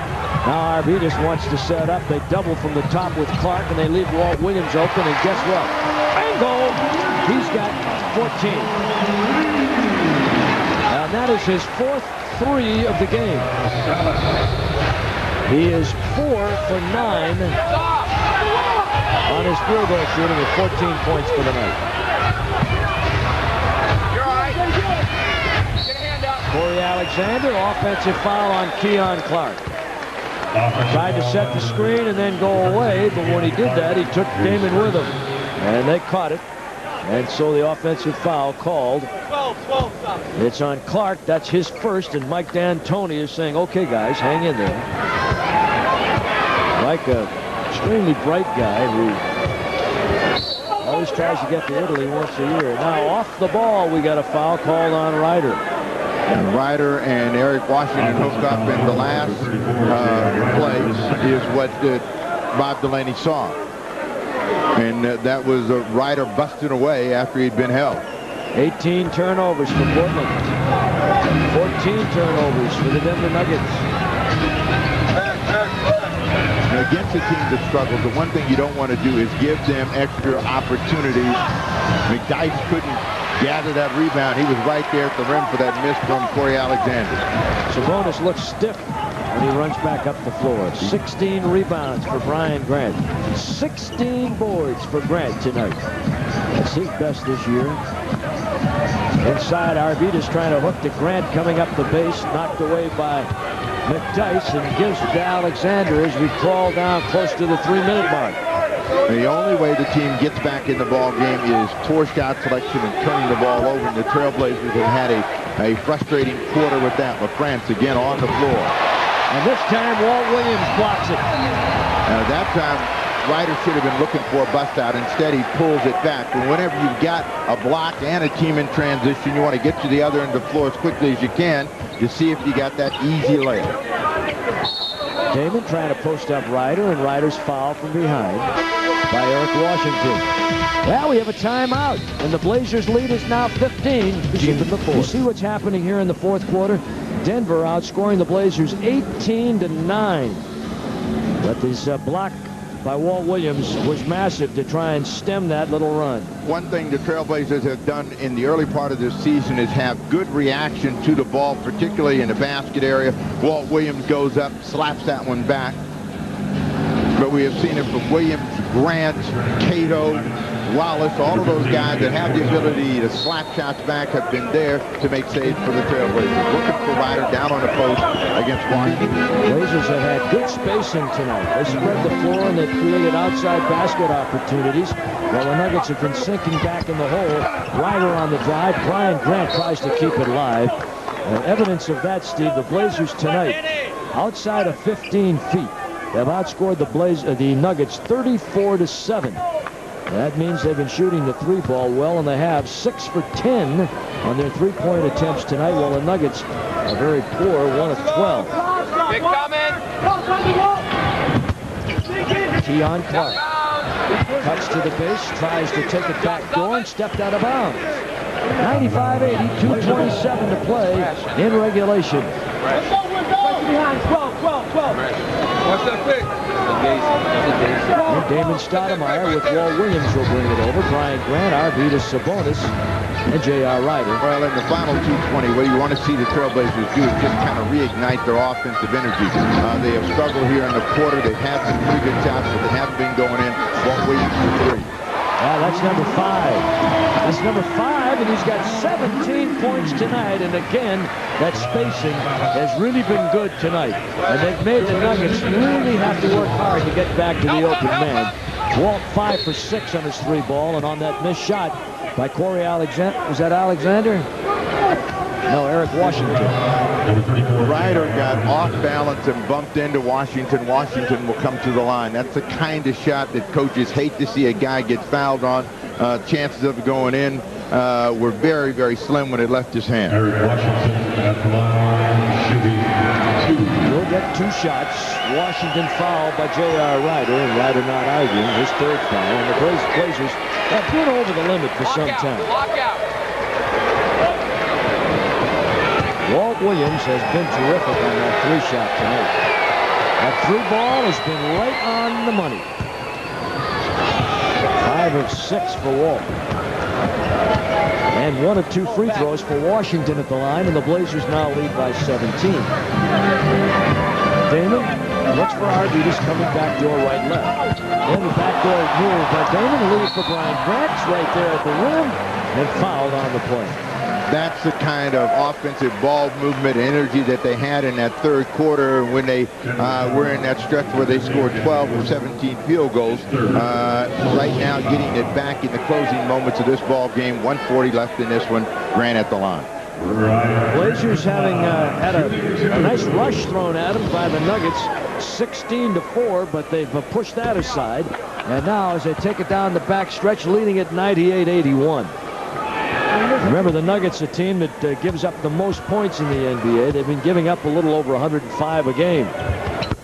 Now Arvidas wants to set up. They double from the top with Clark, and they leave Walt Williams open, and guess what? Bingo! He's got 14. And that is his 4th 3 of the game. He is 4 for 9 on his field goal shooting with 14 points for the night. You're all right. Get a hand up. Corey Alexander, offensive foul on Keon Clark. Tried to set the screen and then go away, but when he did that, he took Damon with him. And they caught it. And so the offensive foul called. 12, stop. It's on Clark. That's his first, and Mike D'Antoni is saying, okay, guys, hang in there. Mike, extremely bright guy who always tries to get to Italy once a year. Now off the ball, we got a foul called on Ryder. And Ryder and Eric Washington hooked up in the last place is what Bob Delaney saw. And that was Ryder busting away after he'd been held. 18 turnovers for Portland. 14 turnovers for the Denver Nuggets. Against a team that struggles, the one thing you don't want to do is give them extra opportunities. McDyess couldn't gather that rebound. He was right there at the rim for that miss from Corey Alexander. Sabonis looks stiff when he runs back up the floor. 16 rebounds for Brian Grant. 16 boards for Grant tonight. That's his best this year. Inside, Arvidas trying to hook to Grant coming up the base, knocked away by McDyess, and gives to Alexander as we crawl down close to the 3-minute mark. The only way the team gets back in the ball game is poor shot selection and turning the ball over, and the Trailblazers have had a frustrating quarter with that. LaFrentz again on the floor. And this time Walt Williams blocks it. That time Ryder should have been looking for a bust out. Instead, he pulls it back. And whenever you've got a block and a team in transition, you want to get to the other end of the floor as quickly as you can to see if you got that easy layup. Damon trying to post up Ryder, and Ryder's fouled from behind by Eric Washington. Well, we have a timeout, and the Blazers' lead is now 15. You see what's happening here in the fourth quarter? Denver outscoring the Blazers 18-9. But this block by Walt Williams was massive to try and stem that little run. One thing the Trailblazers have done in the early part of this season is have good reaction to the ball, particularly in the basket area. Walt Williams goes up, slaps that one back. But we have seen it from Williams, Grant, Cato, Wallace, all of those guys that have the ability to slap shots back have been there to make saves for the Trailblazers. Looking for Ryder down on the post against Washington. Blazers have had good spacing tonight. They spread the floor and they've created outside basket opportunities, while the Nuggets have been sinking back in the hole. Ryder on the drive. Brian Grant tries to keep it live. Evidence of that, Steve, the Blazers tonight, outside of 15 feet, have outscored the Nuggets 34-7. That means they've been shooting the three ball well, and they have 6 for 10 on their three-point attempts tonight, while the Nuggets are very poor, 1 of 12. Big coming. Keon Clark cuts to the base, tries to take it back door, and stepped out of bounds. 95-80, 2:27 to play in regulation. What's that pick? And Damon Stoudemire with Walt Williams will bring it over. Brian Grant, Arvydas Sabonis, and J.R. Ryder. Well, in the final 2:20, what you want to see the Trailblazers do is just kind of reignite their offensive energy. They have struggled here in the quarter. They've had some pretty good shots, but they haven't been going in. Walt Williams for 3. That's number 5. That's number 5, and he's got 17 points tonight. And again, that spacing has really been good tonight. And they've made the Nuggets really have to work hard to get back to the open man. Walt 5 for 6 on his three ball, and on that missed shot by Corey Alexander. Was that Alexander? No, Eric Washington. Ryder got off balance and bumped into Washington. Washington will come to the line. That's the kind of shot that coaches hate to see a guy get fouled on. Chances of going in were very, very slim when it left his hand. Eric Washington at the line, shooting 2. He'll get 2 shots. Washington fouled by J.R. Ryder, and Ryder not arguing his 3rd foul. And the Blazers have been over the limit for some time. Lockout. Walt Williams has been terrific on that 3-shot tonight. That 3 ball has been right on the money. 5 of 6 for Walt. And 1 of 2 free throws for Washington at the line, and the Blazers now lead by 17. Damon looks for Arvydas coming back door right left. Then the backdoor move by Damon, leaves for Brian Grant right there at the rim, and fouled on the play. That's the kind of offensive ball movement energy that they had in that 3rd quarter when they were in that stretch where they scored 12 of 17 field goals. Right now, getting it back in the closing moments of this ball game. 1:40 left in this one. Grant at the line. Blazers having had a nice rush thrown at them by the Nuggets, 16-4, but they've pushed that aside. And now, as they take it down the back stretch, leading at 98-81. Remember, the Nuggets, a team that gives up the most points in the NBA. They've been giving up a little over 105 a game.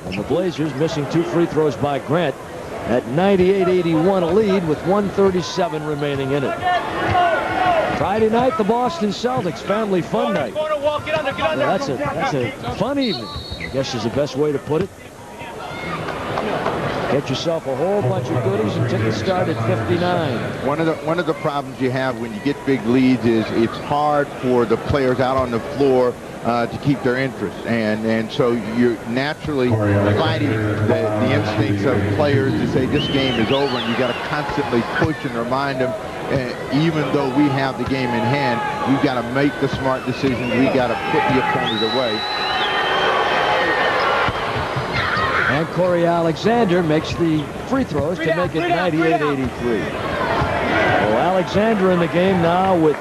And the Blazers missing 2 free throws by Grant at 98-81, a lead with 1:37 remaining in it. Friday night, the Boston Celtics family fun night. That's a fun evening, I guess is the best way to put it. Get yourself a whole bunch of goodies and tickets start at $59. One of the problems you have when you get big leads is it's hard for the players out on the floor to keep their interest, and so you're naturally fighting the instincts of players to say this game is over, and you got to constantly push and remind them. Even though we have the game in hand, we've got to make the smart decisions. We got to put the opponent away. And Corey Alexander makes the free throws to make it 98-83. Well, Alexander in the game now with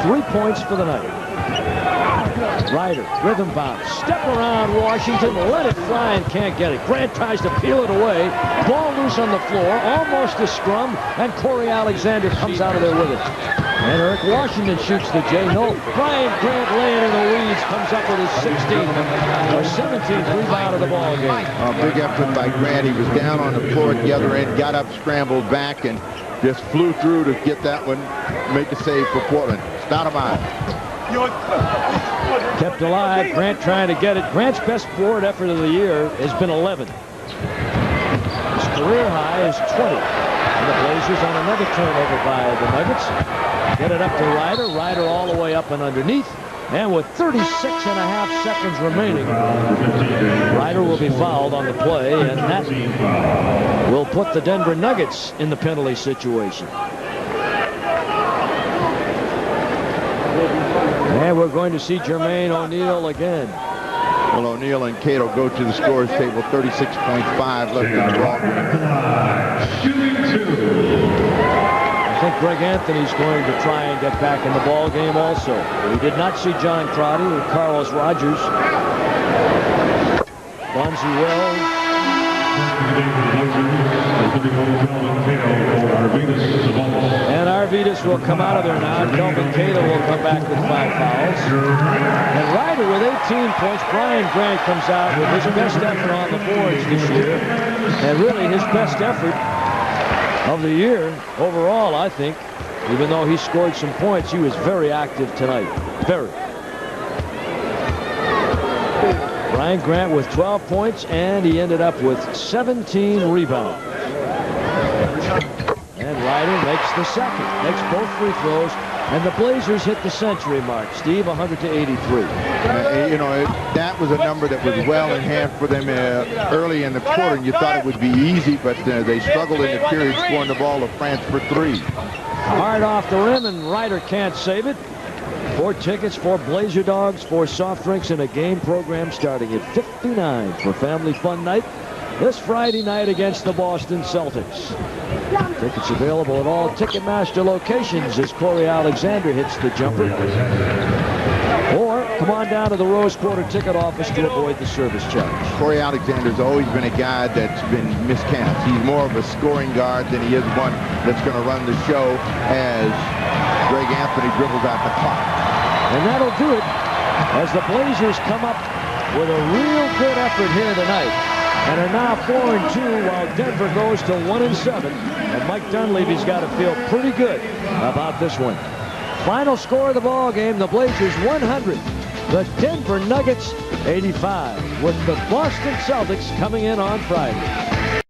3 points for the night. Ryder, rhythm bounce, step around Washington, let it fly and can't get it. Grant tries to peel it away. Ball loose on the floor, almost a scrum, and Corey Alexander comes out of there with it. And Eric Washington shoots the J. No. Brian Grant laying in the weeds, comes up with his 16th or 17th rebound of the ball game. Big effort by Grant. He was down on the floor at the other end, got up, scrambled back, and just flew through to get that one, make a save for Portland. Stoudemire. Kept alive. Grant trying to get it. Grant's best forward effort of the year has been 11. His career high is 20. And the Blazers on another turnover by the Nuggets. Get it up to Ryder. Ryder all the way up and underneath. And with 36.5 seconds remaining, Ryder will be fouled on the play, and that will put the Denver Nuggets in the penalty situation. And we're going to see Jermaine O'Neal again. Well, O'Neal and Cato go to the scores table, 36.5 left in the ball game. Shooting 2. I think Greg Anthony's going to try and get back in the ball game also. We did not see John Crotty or Carlos Rogers. Bonzi Wells. And Arvidas will come out of there now. Kelvin Cato will come back with 5 fouls. And Ryder with 18 points. Brian Grant comes out with his best effort on the boards this year. And really his best effort of the year overall, I think. Even though he scored some points, he was very active tonight. Very. Brian Grant with 12 points, and he ended up with 17 rebounds. And Ryder makes the second, makes both free throws, and the Blazers hit the century mark. Steve, 100-83. You know, that was a number that was well in hand for them early in the quarter, and you thought it would be easy, but they struggled in the period, scoring the ball to France for 3. Hard off the rim, and Ryder can't save it. 4 tickets, 4 Blazer Dogs, 4 soft drinks, and a game program starting at $59 for Family Fun Night this Friday night against the Boston Celtics. Tickets available at all Ticketmaster locations as Corey Alexander hits the jumper. Or come on down to the Rose Quarter ticket office to avoid the service charge. Corey Alexander's always been a guy that's been miscast. He's more of a scoring guard than he is one that's going to run the show as Greg Anthony dribbles out the clock. And that'll do it as the Blazers come up with a real good effort here tonight and are now 4-2 while Denver goes to 1-7. And Mike Dunleavy's got to feel pretty good about this one. Final score of the ball game, the Blazers 100, the Denver Nuggets 85, with the Boston Celtics coming in on Friday.